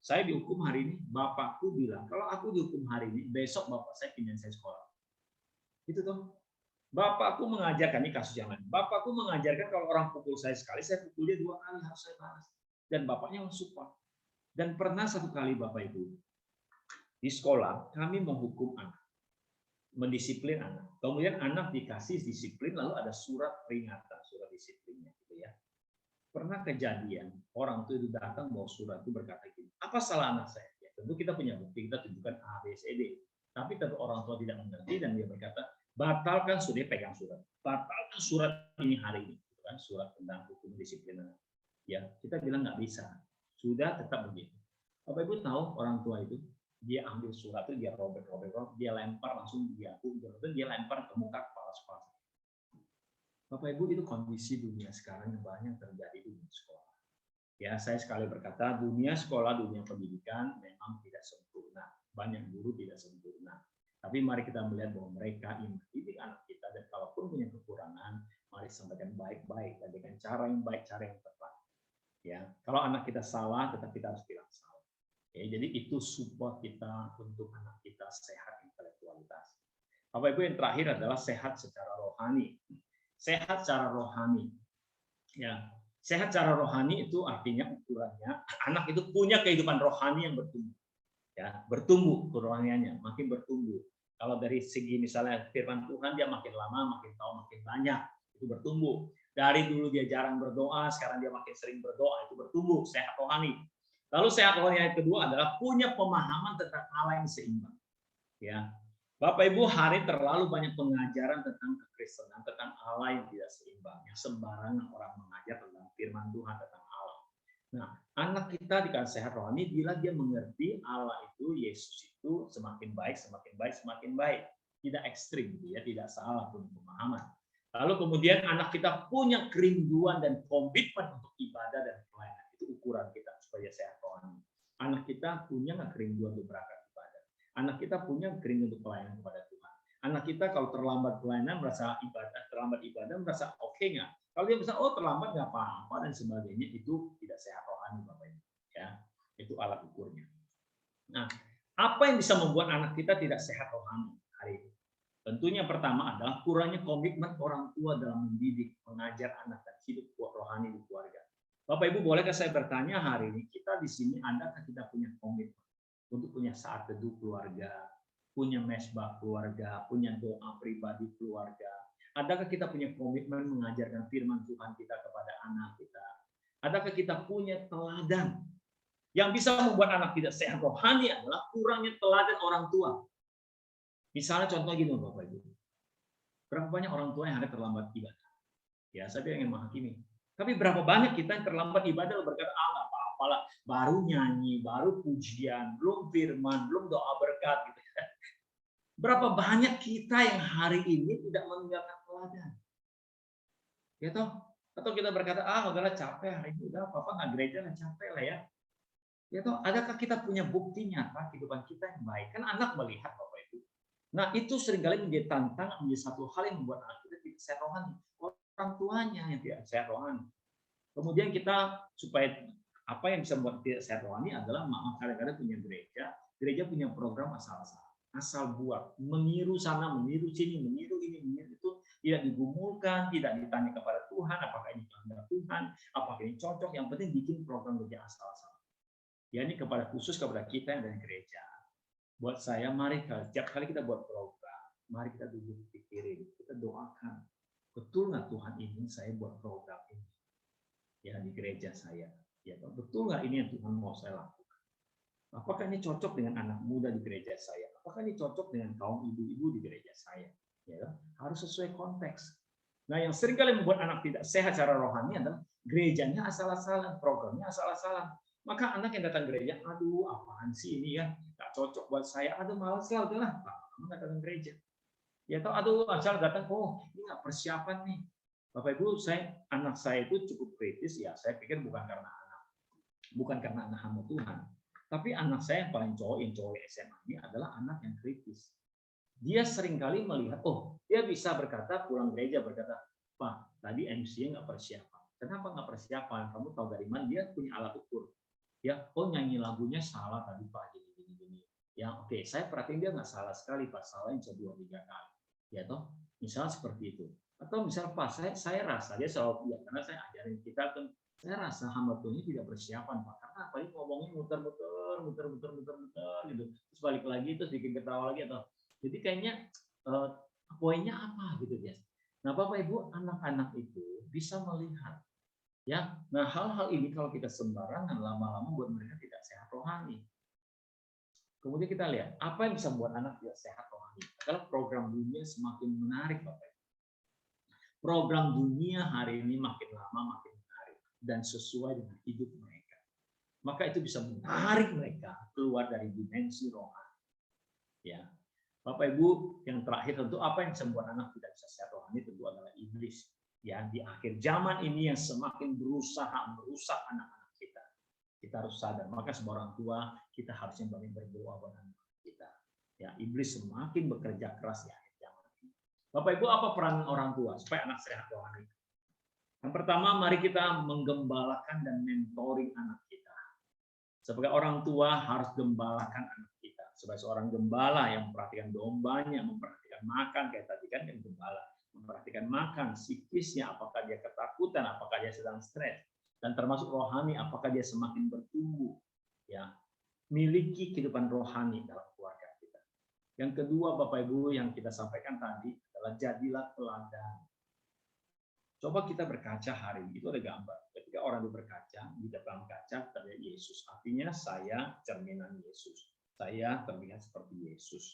[SPEAKER 2] saya dihukum hari ini. Bapakku bilang kalau aku dihukum hari ini, besok bapak saya pindahin saya sekolah. Itu tuh. Bapakku mengajarkan, ini kasus yang lain. Bapakku mengajarkan kalau orang pukul saya sekali, saya pukul dia 2 kali, harus saya balas. Dan bapaknya mensupport. Dan pernah satu kali, Bapak Ibu, di sekolah kami menghukum anak, mendisiplin anak. Kemudian anak dikasih disiplin, lalu ada surat peringatan, surat disiplinnya, gitu ya. Pernah kejadian orang itu datang bawa surat itu berkata gini, apa salah anak saya? Ya, tentu kita punya bukti, kita tunjukkan A, B, C, D. Tapi tentu orang tua tidak mengerti dan dia berkata, batalkan, sudah pegang surat. Batalkan surat ini hari ini, kan surat tentang hukum disiplin anak. Ya, kita bilang nggak bisa. Sudah tetap begitu. Bapak Ibu tahu orang tua itu, dia ambil surat itu, dia robek, dia lempar langsung dia lempar ke muka kepala sekolah. Bapak Ibu, itu kondisi dunia sekarang yang banyak terjadi di dunia sekolah. Ya, saya sekali berkata, dunia sekolah, dunia pendidikan memang tidak sempurna. Banyak guru tidak sempurna. Tapi mari kita melihat bahwa mereka yang mendidik anak kita, dan kalaupun punya kekurangan, mari sampaikan baik-baik dan dengan cara yang baik, cara yang tepat. Ya, kalau anak kita salah, tetap kita harus bilang salah. Ya, jadi itu support kita untuk anak kita sehat intelektualitas. Bapak Ibu, yang terakhir adalah sehat secara rohani. Sehat secara rohani. Ya, sehat secara rohani itu artinya ukurannya anak itu punya kehidupan rohani yang bertumbuh. Ya, bertumbuh kerohaniannya, makin bertumbuh. Kalau dari segi misalnya firman Tuhan, dia makin lama, makin tahu, makin banyak, itu bertumbuh. Dari dulu dia jarang berdoa, sekarang dia makin sering berdoa, itu bertumbuh, sehat rohani. Lalu sehat rohani yang kedua adalah punya pemahaman tentang Allah yang seimbang. Ya, Bapak Ibu, hari terlalu banyak pengajaran tentang kekristenan, tentang Allah yang tidak seimbang, yang sembarangan orang mengajar tentang firman Tuhan, tentang Allah. Nah, anak kita dikasih sehat rohani bila dia mengerti Allah itu, Yesus itu semakin baik, semakin baik, semakin baik. Tidak ekstrim, dia tidak salah punya pemahaman. Lalu kemudian anak kita punya kerinduan dan komitmen untuk ibadah dan pelayanan. Itu ukuran kita supaya sehat rohani. Anak kita punya nggak kerinduan untuk berangkat ibadah? Anak kita punya kerinduan untuk pelayanan kepada Tuhan. Anak kita kalau terlambat pelayanan merasa ibadah, terlambat ibadah merasa oke nggak? Kalau dia bisa, oh terlambat nggak apa-apa dan sebagainya, itu tidak sehat rohani, Bapak Ibu. Ya, itu alat ukurnya. Nah, apa yang bisa membuat anak kita tidak sehat rohani hari ini? Tentunya pertama adalah kurangnya komitmen orang tua dalam mendidik, mengajar anak dan hidup rohani di keluarga. Bapak Ibu, bolehkah saya bertanya hari ini, kita di sini adakah kita punya komitmen untuk punya saat teduh keluarga, punya mesbah keluarga, punya doa pribadi keluarga? Adakah kita punya komitmen mengajarkan firman Tuhan kita kepada anak kita? Adakah kita punya teladan? Yang bisa membuat anak tidak sehat rohani adalah kurangnya teladan orang tua. Misalnya contoh gini, Bapak Ibu. Berapa banyak orang tua yang hari terlambat ibadah? Ya, saya ingin menghakimi. Tapi berapa banyak kita yang terlambat ibadah berkata, nggak apa-apalah, baru nyanyi, baru pujian, belum firman, belum doa berkat. Gitu. Berapa banyak kita yang hari ini tidak meninggalkan teladan? Ya toh? Atau kita berkata, udahlah capek hari ini, udah Papa nggak gereja, nggak capek lah ya. Ya toh? Adakah kita punya bukti nyata kehidupan kita yang baik? Kan anak melihat, Bapak Ibu. Nah, itu seringkali menjadi tantangan, menjadi satu hal yang membuat anak kita tidak sehat rohani. Orang tuanya yang tidak sehat rohani. Kemudian kita, supaya apa yang bisa membuat tidak sehat rohani adalah kadang-kadang punya gereja punya program asal-asalan. Asal buat, meniru sana, meniru sini, meniru ini, meniru itu, tidak digumulkan, tidak ditanya kepada Tuhan, apakah ini kehendak Tuhan, apakah ini cocok, yang penting bikin program kerja asal-asalan. Ya, ini khusus kepada kita yang dari gereja. Buat saya, mari setiap kali kita buat program, mari kita duduk pikirin, kita doakan, betul nggak Tuhan ingin saya buat program ini? Ya, di gereja saya. Ya, betul nggak ini yang Tuhan mau saya lakukan? Apakah ini cocok dengan anak muda di gereja saya? Apakah ini cocok dengan kaum ibu-ibu di gereja saya? Ya, harus sesuai konteks. Nah, yang seringkali membuat anak tidak sehat secara rohani adalah gerejanya asal-asalan, programnya asal-asalan. Maka anak yang datang gereja, aduh apaan sih ini ya, nggak cocok buat saya, aduh malas lah, udahlah, nggak datang gereja. Ya tahu, aduh asal datang, oh ini nggak persiapan nih. Bapak Ibu, anak saya itu cukup kritis ya. Saya pikir bukan karena anak hamba Tuhan, tapi anak saya yang paling cowok, yang cowok SMA ini adalah anak yang kritis. Dia seringkali melihat, oh dia bisa berkata pulang gereja berkata, Pak tadi MC-nya nggak persiapan. Kenapa nggak persiapan? Kamu tahu dari mana? Dia punya alat ukur. Ya, oh nyanyi lagunya salah tadi Pak, gini. Ya oke, saya perhatiin dia nggak salah sekali Pak, salahnya bisa 2-3 kali. Ya toh, misal seperti itu. Atau misal Pak, saya rasa dia selalu ya, karena saya ajarin kita kan, saya rasa hamba Tuhan ini tidak persiapan Pak, karena apa ini ngomongnya muter-muter gitu, terus balik lagi terus bikin ketawa lagi atau jadi kayaknya poinnya apa gitu guys. Nah Bapak Ibu, anak-anak itu bisa melihat ya. Nah hal-hal ini kalau kita sembarangan lama-lama buat mereka tidak sehat rohani. Kemudian kita lihat apa yang bisa membuat anak tidak sehat rohani adalah program dunia semakin menarik Bapak Ibu. Program dunia hari ini makin lama makin menarik dan sesuai dengan hidup mereka. Maka itu bisa menarik mereka keluar dari dimensi rohani. Ya, Bapak Ibu, yang terakhir tentu apa yang bisa membuat anak tidak bisa sehat rohani tentu adalah iblis. Ya, di akhir zaman ini yang semakin berusaha merusak anak-anak kita. Kita harus sadar. Maka sebagai orang tua kita harusnya banyak berdoa buat anak kita. Ya, iblis semakin bekerja keras ya. Bapak Ibu, apa peran orang tua supaya anak sehat rohani? Yang pertama, mari kita menggembalakan dan mentoring anak kita. Sebagai orang tua harus gembalakan anak kita. Sebagai seorang gembala yang memperhatikan dombanya, memperhatikan makan, kayak tadi kan yang gembala, memperhatikan makan, psikisnya, apakah dia ketakutan, apakah dia sedang stres, dan termasuk rohani, apakah dia semakin bertumbuh. Ya, miliki kehidupan rohani dalam keluarga kita. Yang kedua, Bapak Ibu, yang kita sampaikan tadi adalah jadilah teladan. Coba kita berkaca hari ini, itu ada gambar. Ketika orang itu berkaca, di depan kaca terlihat Yesus. Artinya saya cerminan Yesus. Saya terlihat seperti Yesus.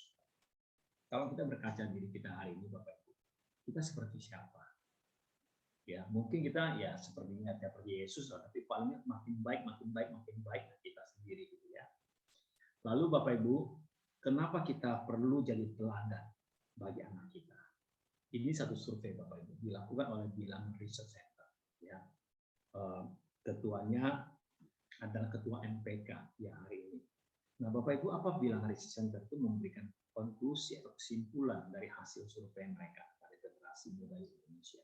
[SPEAKER 2] Kalau kita berkaca diri kita hari ini, Bapak Ibu, kita seperti siapa? Ya, mungkin kita ya sepertinya seperti Yesus, tapi palingnya makin baik kita sendiri gitu ya. Lalu Bapak Ibu, kenapa kita perlu jadi teladan bagi anak kita? Ini satu survei Bapak Ibu dilakukan oleh Bilang Research Center. Ya, ketuanya adalah ketua MPK ya hari ini. Nah Bapak Ibu, apa Bilang Research Center itu memberikan konklusi atau kesimpulan dari hasil survei mereka pada generasi muda Indonesia.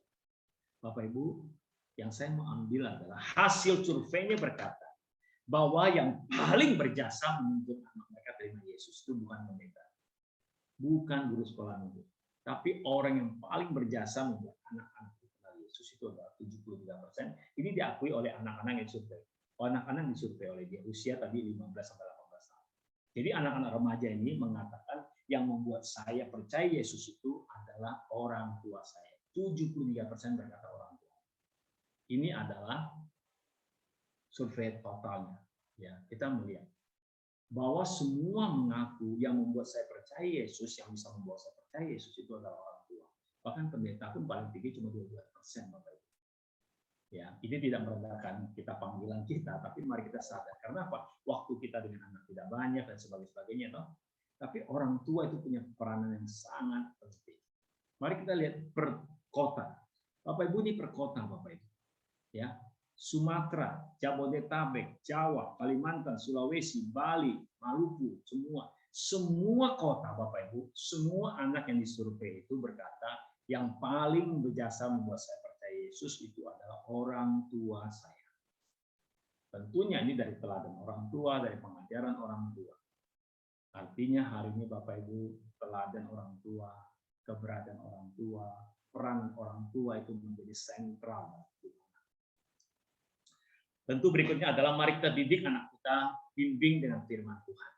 [SPEAKER 2] Bapak Ibu, yang saya mau ambil adalah hasil surveinya berkata bahwa yang paling berjasa menuntut anak mereka terima Yesus itu bukan pendeta, bukan guru sekolah minggu. Tapi orang yang paling berjasa membuat anak-anak kenal Yesus itu adalah 73%. Ini diakui oleh anak-anak yang disurvei. Anak-anak disurvei oleh dia usia tadi 15 sampai 18 tahun. Jadi anak-anak remaja ini mengatakan yang membuat saya percaya Yesus itu adalah orang tua saya. 73% berkata orang tua. Ini adalah survei totalnya. Ya, kita melihat bahwa semua mengaku yang membuat saya percaya Yesus, yang bisa membuat saya percaya Yesus itu adalah orang tua. Bahkan pendeta pun paling tinggi cuma 12%, Bapak Ibu. Ya, ini tidak merendahkan kita panggilan kita, tapi mari kita sadar. Karena apa? Waktu kita dengan anak tidak banyak dan sebagainya, toh. Tapi orang tua itu punya peranan yang sangat penting. Mari kita lihat per kota. Bapak Ibu, ini per kota, Bapak Ibu. Ya, Sumatera, Jabodetabek, Jawa, Kalimantan, Sulawesi, Bali, Maluku, semua kota Bapak Ibu, semua anak yang disurvei itu berkata yang paling berjasa membuat saya percaya Yesus itu adalah orang tua saya. Tentunya ini dari teladan orang tua, dari pengajaran orang tua. Artinya hari ini Bapak Ibu, teladan orang tua, keberadaan orang tua, peran orang tua itu menjadi sentral. Tentu berikutnya adalah mari kita didik anak kita, bimbing dengan firman Tuhan.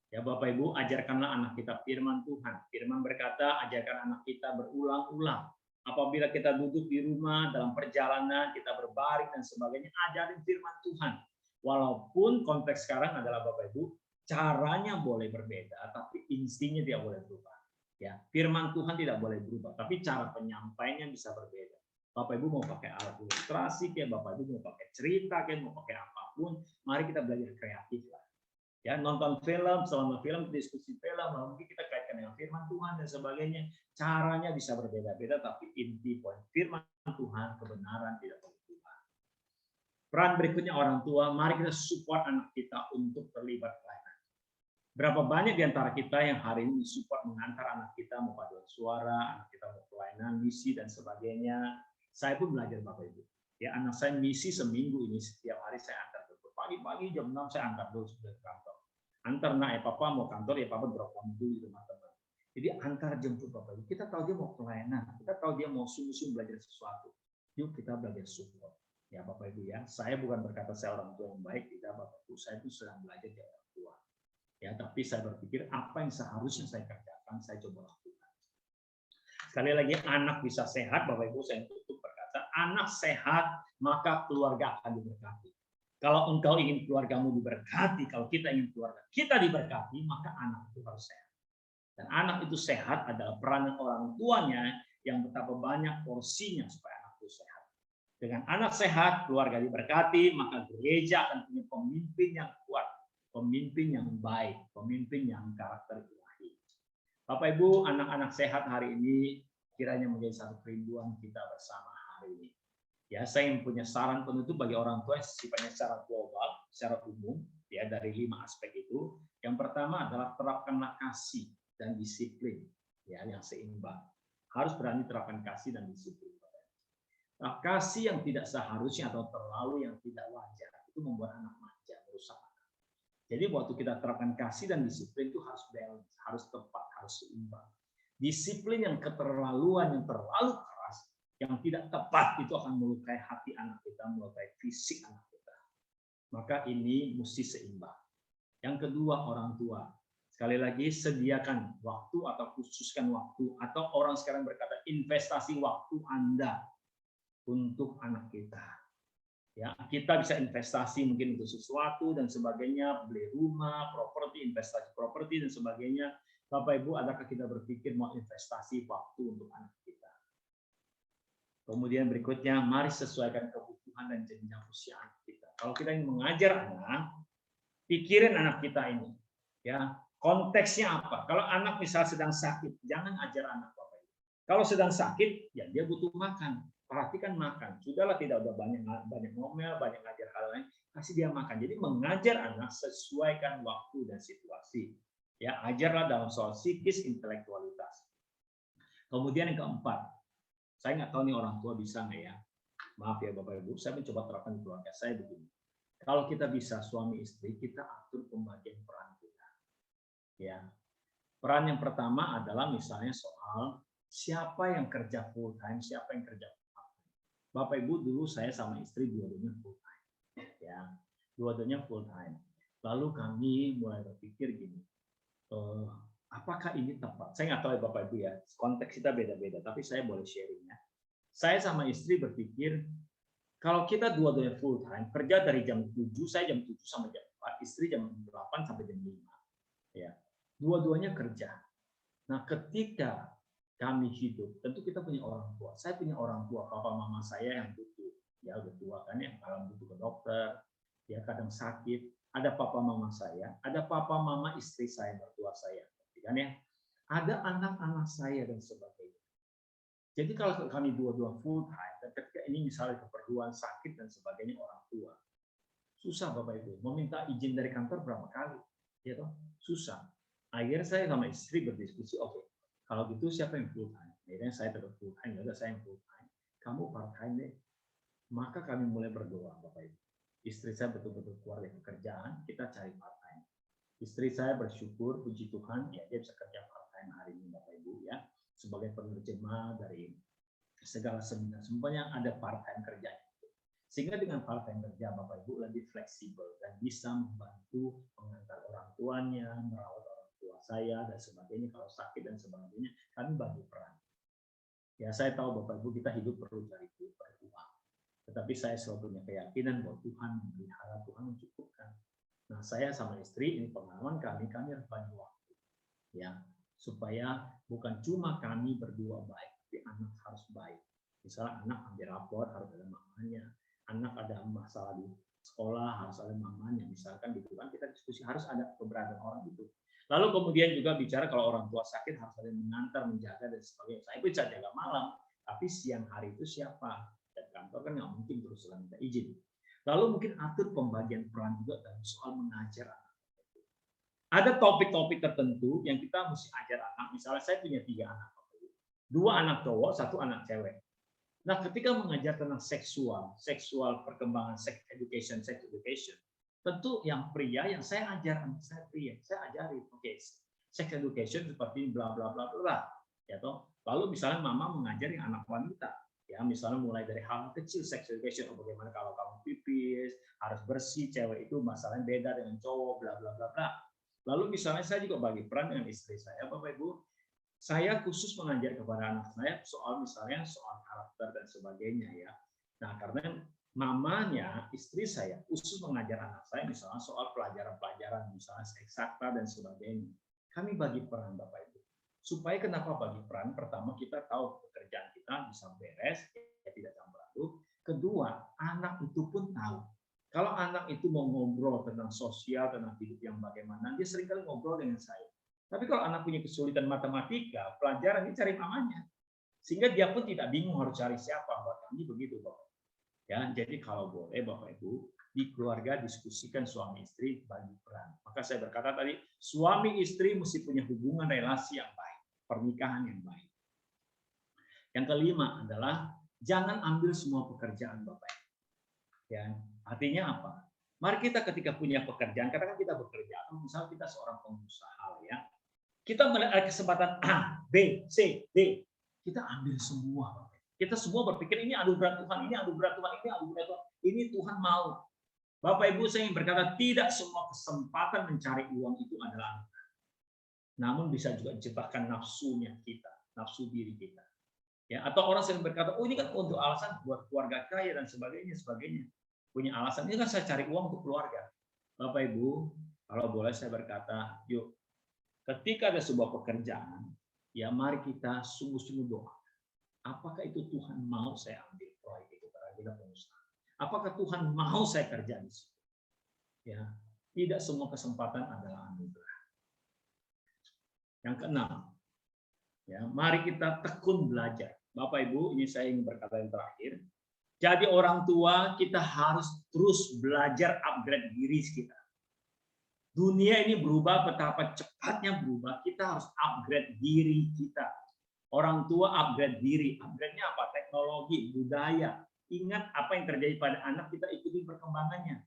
[SPEAKER 2] Ya Bapak Ibu, ajarkanlah anak kita firman Tuhan. Firman berkata, ajarkan anak kita berulang-ulang. Apabila kita duduk di rumah, dalam perjalanan, kita berbaring dan sebagainya, ajarin firman Tuhan. Walaupun konteks sekarang adalah Bapak Ibu, caranya boleh berbeda, tapi instingnya tidak boleh berubah. Ya, firman Tuhan tidak boleh berubah, tapi cara penyampaiannya bisa berbeda. Bapak Ibu mau pakai alat ilustrasi, kayak Bapak Ibu mau pakai cerita, kayak mau pakai apapun, mari kita belajar kreatif lah. Ya, nonton film, selama film, diskusi film, mungkin kita kaitkan dengan firman Tuhan dan sebagainya. Caranya bisa berbeda-beda, tapi inti poin firman Tuhan, kebenaran tidak boleh berubah. Peran berikutnya orang tua, mari kita support anak kita untuk terlibat pelayanan. Berapa banyak di antara kita yang hari ini support mengantar anak kita mau paduan suara, anak kita mau pelayanan, misi dan sebagainya. Saya pun belajar Bapak Ibu. Ya, anak saya misi seminggu ini setiap hari saya antar dulu. Pagi-pagi jam 6 saya antar dulu sudah ke kantor. Antar papa mau kantor ya papa drop kamu dulu di rumah teman. Jadi antar jemput Bapak Ibu. Kita tahu dia mau pelayanan, kita tahu dia mau sungguh-sungguh belajar sesuatu. Yuk kita belajar support. Ya Bapak Ibu ya, saya bukan berkata saya orang tua yang baik, tidak Bapak Ibu. Saya itu sedang belajar jadi orang tua. Ya, tapi saya berpikir apa yang seharusnya saya kerjakan, saya coba lakukan. Sekali lagi, anak bisa sehat, Bapak Ibu, saya tutup berkata, anak sehat maka keluarga akan diberkati. Kalau engkau ingin keluargamu diberkati, kalau kita ingin keluarga kita diberkati, maka anak itu harus sehat. Dan anak itu sehat adalah peranan orang tuanya yang betapa banyak porsinya supaya anak itu sehat. Dengan anak sehat, keluarga diberkati, maka gereja akan punya pemimpin yang kuat, pemimpin yang baik, pemimpin yang karakter ilahi. Bapak Ibu, anak-anak sehat hari ini kiranya menjadi satu kerinduan kita bersama hari ini. Ya, saya punya saran penutup bagi orang tua yang sifatnya secara global, secara umum, ya dari 5 aspek itu. Yang pertama adalah terapkanlah kasih dan disiplin, ya yang seimbang. Harus berani terapkan kasih dan disiplin. Nah, kasih yang tidak seharusnya atau terlalu yang tidak wajar itu membuat anak manja, merusak anak. Jadi waktu kita terapkan kasih dan disiplin itu harus balance, harus tepat, harus seimbang. Disiplin yang keterlaluan, yang terlalu yang tidak tepat itu akan melukai hati anak kita, melukai fisik anak kita. Maka ini mesti seimbang. Yang kedua, orang tua. Sekali lagi, sediakan waktu atau khususkan waktu, atau orang sekarang berkata investasi waktu Anda untuk anak kita. Ya, kita bisa investasi mungkin untuk sesuatu dan sebagainya, beli rumah, properti, investasi properti dan sebagainya. Bapak Ibu, adakah kita berpikir mau investasi waktu untuk anak kita? Kemudian berikutnya, mari sesuaikan kebutuhan dan jenjang usia anak kita. Kalau kita ingin mengajar anak, pikirin anak kita ini. Ya, konteksnya apa? Kalau anak misalnya sedang sakit, jangan ajar anak Bapak Ibu. Kalau sedang sakit, ya dia butuh makan. Perhatikan makan. Sudahlah tidak udah banyak ngomel, banyak ngajar hal lain, kasih dia makan. Jadi mengajar anak sesuaikan waktu dan situasi. Ya, ajarlah dalam soal psikis, intelektualitas. Kemudian yang keempat, saya nggak tahu nih orang tua bisa nggak ya. Maaf ya Bapak Ibu, saya mencoba terapkan di keluarga saya begini. Kalau kita bisa suami istri, kita atur pembagian peran kita. Ya, peran yang pertama adalah misalnya soal siapa yang kerja full time, siapa yang kerja part time. Bapak Ibu, dulu saya sama istri dua-duanya full time. Ya, dua-duanya full time. Lalu kami mulai berpikir gini, apakah ini tepat? Saya nggak tahu ya Bapak Ibu ya, konteks kita beda-beda, tapi saya boleh sharing ya. Saya sama istri berpikir, kalau kita dua-duanya full time, kerja dari jam 7, saya jam 7 sampai jam 4, istri jam 8 sampai jam 5. Ya, dua-duanya kerja. Nah, ketika kami hidup, tentu kita punya orang tua. Saya punya orang tua, papa mama saya yang butuh. Ya, udah tua kan ya, kalau butuh ke dokter, ya kadang sakit. Ada papa mama saya, ada papa mama istri saya, mertua saya. Kan ya, ada anak-anak saya dan sebagainya. Jadi kalau kami dua-dua full time, dan ketika ini misalnya keperluan sakit dan sebagainya orang tua, susah Bapak Ibu, meminta izin dari kantor berapa kali, ya toh, susah. Akhirnya saya sama istri berdiskusi, oke, kalau gitu siapa yang full time? Akhirnya saya tetap full time, ya saya yang full time, kamu part time deh. Maka kami mulai berdoa Bapak Ibu. Istri saya betul-betul keluar dari pekerjaan, kita cari part time. Istri saya bersyukur, puji Tuhan, ya dia bisa kerja part-time hari ini, Bapak Ibu, ya sebagai penerjemah dari segala seminar, semuanya ada part-time kerjanya. Sehingga dengan part-time kerja, Bapak Ibu lebih fleksibel dan bisa membantu mengantar orang tuanya, merawat orang tua saya dan sebagainya. Kalau sakit dan sebagainya, kami bagi peran. Ya, saya tahu Bapak Ibu kita hidup perlu cari uang. Tetapi saya selalu punya keyakinan bahwa Tuhan memelihara, Tuhan mencukupkan. Nah, saya sama istri, ini pengalaman kami harus bagi waktu. Ya, supaya bukan cuma kami berdua baik, tapi anak harus baik. Misalnya anak ambil rapor, harus ada mamanya. Anak ada masalah di sekolah, harus ada mamanya. Misalkan gitu kan, kita diskusi, harus ada keberadaan orang itu. Lalu kemudian juga bicara kalau orang tua sakit, harus ada yang mengantar, menjaga, dan sebagainya. Saya bisa jaga malam, tapi siang hari itu siapa? Dan kantor kan nggak mungkin terus minta izin. Lalu mungkin atur pembagian peran juga dalam soal mengajar anak. Ada topik-topik tertentu yang kita mesti ajar anak. Misalnya saya punya 3 anak. 2 anak cowok, 1 anak cewek. Nah, ketika mengajar tentang seksual perkembangan, sex education, tentu yang pria yang saya ajar anak saya pria, saya ajarin, sex education seperti bla bla bla bla, ya toh. Lalu misalnya mama mengajar yang anak wanita, ya misalnya mulai dari hal kecil sex education, bagaimana kalau kamu pipis harus bersih, cewek itu masalahnya beda dengan cowok, bla bla bla bla. Lalu misalnya saya juga bagi peran dengan istri saya, Bapak Ibu. Saya khusus mengajar kepada anak saya misalnya soal karakter dan sebagainya ya. Nah, karena mamanya, istri saya khusus mengajar anak saya misalnya soal pelajaran-pelajaran misalnya eksakta dan sebagainya. Kami bagi peran Bapak Ibu. Supaya kenapa bagi peran? Pertama, kita tahu pekerjaan kita bisa beres, ya tidak campur aduk. Kedua, anak itu pun tahu. Kalau anak itu mau ngobrol tentang sosial, tentang hidup yang bagaimana, dia seringkali ngobrol dengan saya. Tapi kalau anak punya kesulitan matematika, pelajaran ini cari mamanya. Sehingga dia pun tidak bingung harus cari siapa. Buat kami begitu, Bapak. Ya, jadi kalau boleh Bapak Ibu, di keluarga diskusikan suami istri bagi peran. Maka saya berkata tadi, suami istri mesti punya hubungan relasi yang baik, pernikahan yang baik. Yang kelima adalah jangan ambil semua pekerjaan Bapak Ibu. Ya, artinya apa? Mari kita ketika punya pekerjaan, katakan kita bekerja, atau misalnya kita seorang pengusaha ya. Kita melihat kesempatan A, B, C, D. Kita ambil semua. Kita semua berpikir ini anugerah Tuhan, ini anugerah Tuhan, ini anugerah Tuhan. Ini Tuhan mau. Bapak Ibu, saya ingin berkata tidak semua kesempatan mencari uang itu adalah anugerah. Namun bisa juga jebakan nafsunya kita, nafsu diri kita. Ya, atau orang sering berkata, oh ini kan untuk alasan buat keluarga kaya dan sebagainya. Punya alasan, ini kan saya cari uang untuk keluarga. Bapak Ibu, kalau boleh saya berkata, yuk, ketika ada sebuah pekerjaan, ya mari kita sungguh-sungguh doa. Apakah itu Tuhan mau saya ambil proyek itu karena kita pengusaha? Apakah Tuhan mau saya kerja di situ? Ya, tidak semua kesempatan adalah anugerah. Yang keenam, ya mari kita tekun belajar. Bapak Ibu, ini saya ingin berkata yang terakhir. Jadi orang tua kita harus terus belajar upgrade diri kita. Dunia ini berubah, betapa cepatnya berubah. Kita harus upgrade diri kita. Orang tua upgrade diri. Upgrade-nya apa? Teknologi, budaya. Ingat apa yang terjadi pada anak, kita ikuti perkembangannya.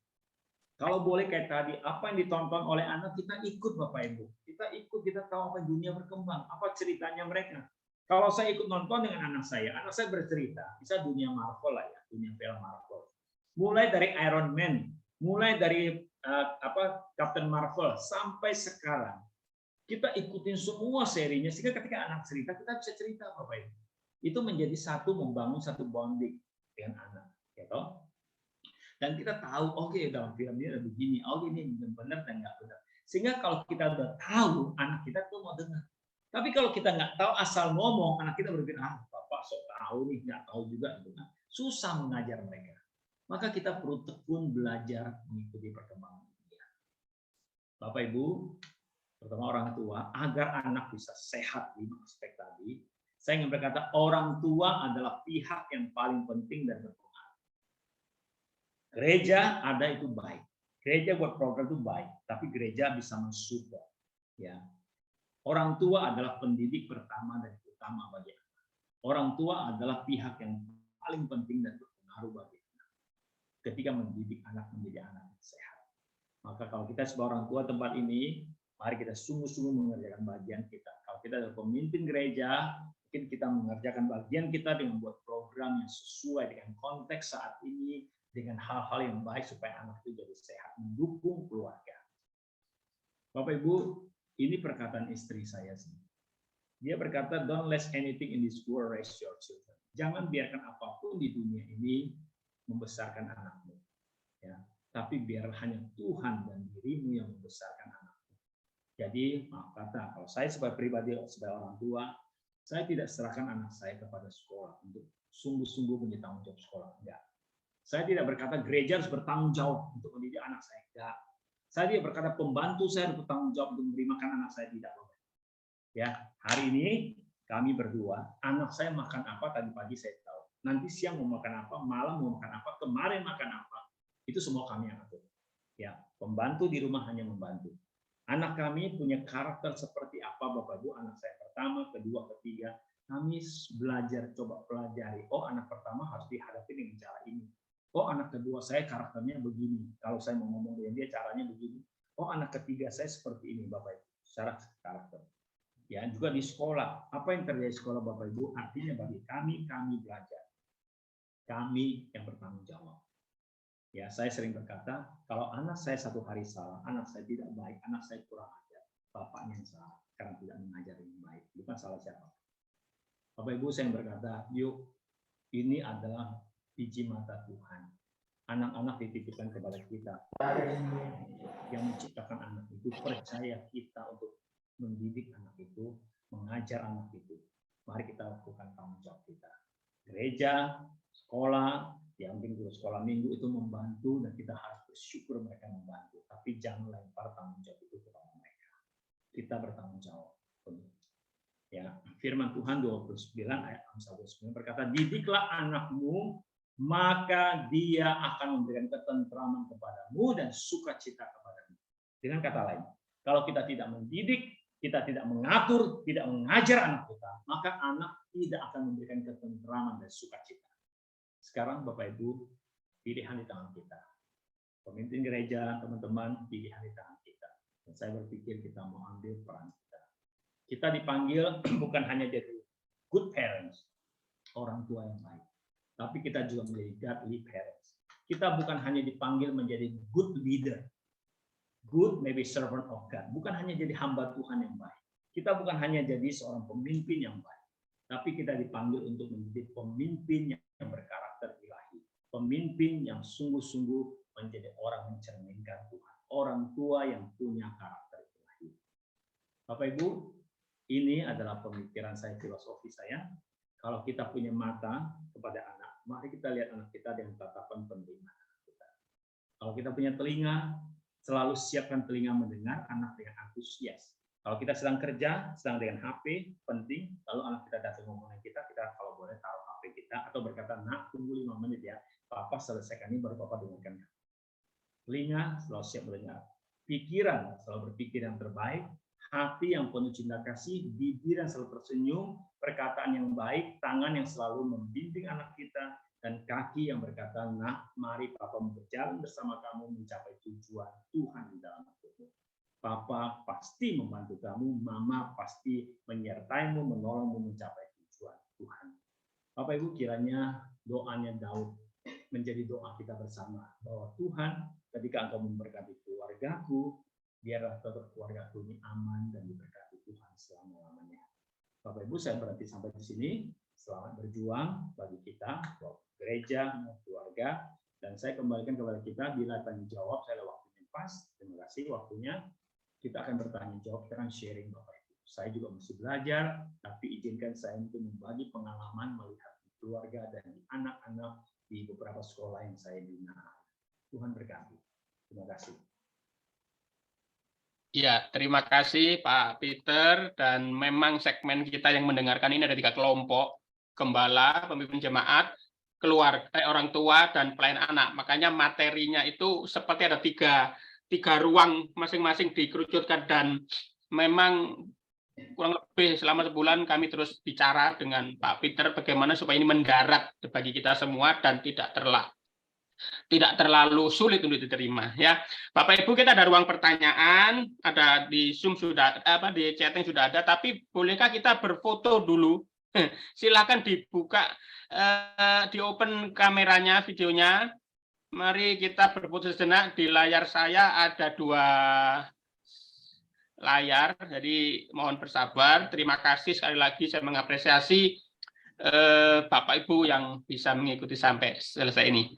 [SPEAKER 2] Kalau boleh kayak tadi, apa yang ditonton oleh anak, kita ikut Bapak Ibu. Kita ikut, kita tahu apa dunia berkembang. Apa ceritanya mereka. Kalau saya ikut nonton dengan anak saya bercerita. Bisa dunia Marvel lah ya, dunia film Marvel. Mulai dari Iron Man, mulai dari Captain Marvel sampai sekarang kita ikutin semua serinya sehingga ketika anak cerita kita bisa cerita Bapak Ibu. Itu menjadi membangun satu bonding dengan anak, gitu. Dan kita tahu oke, dalam film ini ada begini, ini benar dan nggak benar. Sehingga kalau kita udah tahu, anak kita tuh mau dengar. Tapi kalau kita nggak tahu asal ngomong, anak kita berpikir bapak sok tahu nih, nggak tahu juga, gitu. Susah mengajar mereka. Maka kita perlu tekun belajar mengikuti perkembangan dunia. Bapak Ibu, terutama orang tua, agar anak bisa sehat 5 aspek tadi, saya ingin berkata orang tua adalah pihak yang paling penting dan berpengaruh. Gereja ada itu baik. Gereja buat program itu baik, tapi gereja bisa mensupport. Ya. Orang tua adalah pendidik pertama dan utama bagi anak. Orang tua adalah pihak yang paling penting dan berpengaruh bagi ketika mendidik anak menjadi anak yang sehat. Maka kalau kita sebagai orang tua tempat ini, mari kita sungguh-sungguh mengerjakan bagian kita. Kalau kita adalah pemimpin gereja, mungkin kita mengerjakan bagian kita dengan membuat program yang sesuai dengan konteks saat ini, dengan hal-hal yang baik supaya anak itu jadi sehat, mendukung keluarga. Bapak Ibu, ini perkataan istri saya sendiri. Dia berkata, don't let anything in this world raise your children. Jangan biarkan apapun di dunia ini membesarkan anakmu. Ya, tapi biar hanya Tuhan dan dirimu yang membesarkan anakmu. Jadi, maaf kata, kalau saya sebagai pribadi, sebagai orang tua, saya tidak serahkan anak saya kepada sekolah untuk sungguh-sungguh menjadi tanggung jawab sekolah. Enggak. Saya tidak berkata gereja harus bertanggung jawab untuk mendidik anak saya. Enggak. Saya tidak berkata pembantu saya harus bertanggung jawab untuk memberi makan anak saya. Tidak. Ya, hari ini kami berdua, anak saya makan apa tadi pagi saya tahu. Nanti siang mau makan apa, malam mau makan apa, kemarin makan apa. Itu semua kami yang atur. Ya, pembantu di rumah hanya membantu. Anak kami punya karakter seperti apa, Bapak Ibu, anak saya pertama, kedua, ketiga, kami belajar, coba pelajari. Oh, anak pertama harus dihadapi dengan cara ini. Oh, anak kedua saya karakternya begini. Kalau saya mau ngomong dengan dia, caranya begini. Oh, anak ketiga saya seperti ini, Bapak Ibu, secara karakter. Ya, juga di sekolah. Apa yang terjadi di sekolah, Bapak Ibu? Artinya bagi kami belajar. Kami yang bertanggung jawab. Ya, saya sering berkata, kalau anak saya satu hari salah, anak saya tidak baik, anak saya kurang ajar, bapaknya yang salah karena tidak mengajar yang baik, bukan salah siapa. Bapak Ibu, saya berkata, yuk, ini adalah biji mata Tuhan. Anak-anak dititipkan kepada kita. Yang menciptakan anak itu percaya kita untuk mendidik anak itu, mengajar anak itu. Mari kita lakukan tanggung jawab kita. Gereja, sekolah, yang penting sekolah minggu itu membantu dan kita harus bersyukur mereka membantu. Tapi jangan lempar tanggung jawab itu kepada mereka. Kita bertanggung jawab. Ya, firman Tuhan 29 ayat 29 berkata, didiklah anakmu, maka dia akan memberikan ketentraman kepadamu dan sukacita kepadamu. Dengan kata lain, kalau kita tidak mendidik, kita tidak mengatur, tidak mengajar anak kita, maka anak tidak akan memberikan ketentraman dan sukacita. Sekarang Bapak Ibu, pilihan di tangan kita. Pemimpin gereja, teman-teman, pilihan di tangan kita. Dan saya berpikir kita mau ambil peran kita. Kita dipanggil bukan hanya jadi good parents, orang tua yang baik. Tapi kita juga menjadi godly parents. Kita bukan hanya dipanggil menjadi good leader. Good maybe servant of God. Bukan hanya jadi hamba Tuhan yang baik. Kita bukan hanya jadi seorang pemimpin yang baik. Tapi kita dipanggil untuk menjadi pemimpin yang berkarakter ilahi. Pemimpin yang sungguh-sungguh menjadi orang mencerminkan Tuhan. Orang tua yang punya karakter ilahi. Bapak Ibu, ini adalah pemikiran saya, filosofi saya. Kalau kita punya mata kepada anak, mari kita lihat anak kita dengan tatapan penerima anak kita. Kalau kita punya telinga, selalu siapkan telinga mendengar anak dengan antusias. Kalau kita sedang kerja, sedang dengan HP, penting, lalu anak kita datang ngomongin kita kalau boleh taruh HP kita, atau berkata, nak, tunggu 5 menit ya, Papa selesaikan ini, baru Papa dengarkan. Telinga selalu siap mendengar. Pikiran selalu berpikir yang terbaik, hati yang penuh cinta kasih, bibir yang selalu tersenyum, perkataan yang baik, tangan yang selalu membimbing anak kita, dan kaki yang berkata, nak, mari Papa berjalan bersama kamu mencapai tujuan Tuhan di dalam hidupmu. Papa pasti membantu kamu, Mama pasti menyertaimu, menolongmu mencapai tujuan Tuhan. Bapak Ibu, kiranya doanya Daud menjadi doa kita bersama, bahwa Tuhan, ketika Engkau memberkati keluargaku, biarlah tetap keluargaku ini aman dan diberkati Tuhan selama-lamanya. Bapak Ibu, saya berhenti sampai di sini. Selamat berjuang bagi kita, gereja, keluarga, dan saya kembalikan kepada kita bila tanya jawab, saya waktunya pas. Terima kasih waktunya. Kita akan bertanya jawab, kita akan sharing Bapak Ibu. Saya juga masih belajar, tapi izinkan saya untuk membagi pengalaman melihat di keluarga dan di anak-anak di beberapa sekolah yang saya bina. Tuhan berkati. Terima kasih.
[SPEAKER 1] Ya, terima kasih Pak Peter. Dan memang segmen kita yang mendengarkan ini ada 3 kelompok, gembala, pemimpin jemaat, keluarga, orang tua, dan pelayan anak. Makanya materinya itu seperti ada tiga ruang masing-masing dikerucutkan, dan memang kurang lebih selama sebulan kami terus bicara dengan Pak Peter bagaimana supaya ini mendarat bagi kita semua dan tidak terlalu sulit untuk diterima ya. Bapak Ibu, kita ada ruang pertanyaan, ada di Zoom sudah di chatting sudah ada, tapi bolehkah kita berfoto dulu? Silakan dibuka, di open kameranya, videonya. Mari kita berfoto sejenak. Di layar saya ada layar, jadi mohon bersabar. Terima kasih sekali lagi, saya mengapresiasi Bapak Ibu yang bisa mengikuti sampai selesai ini.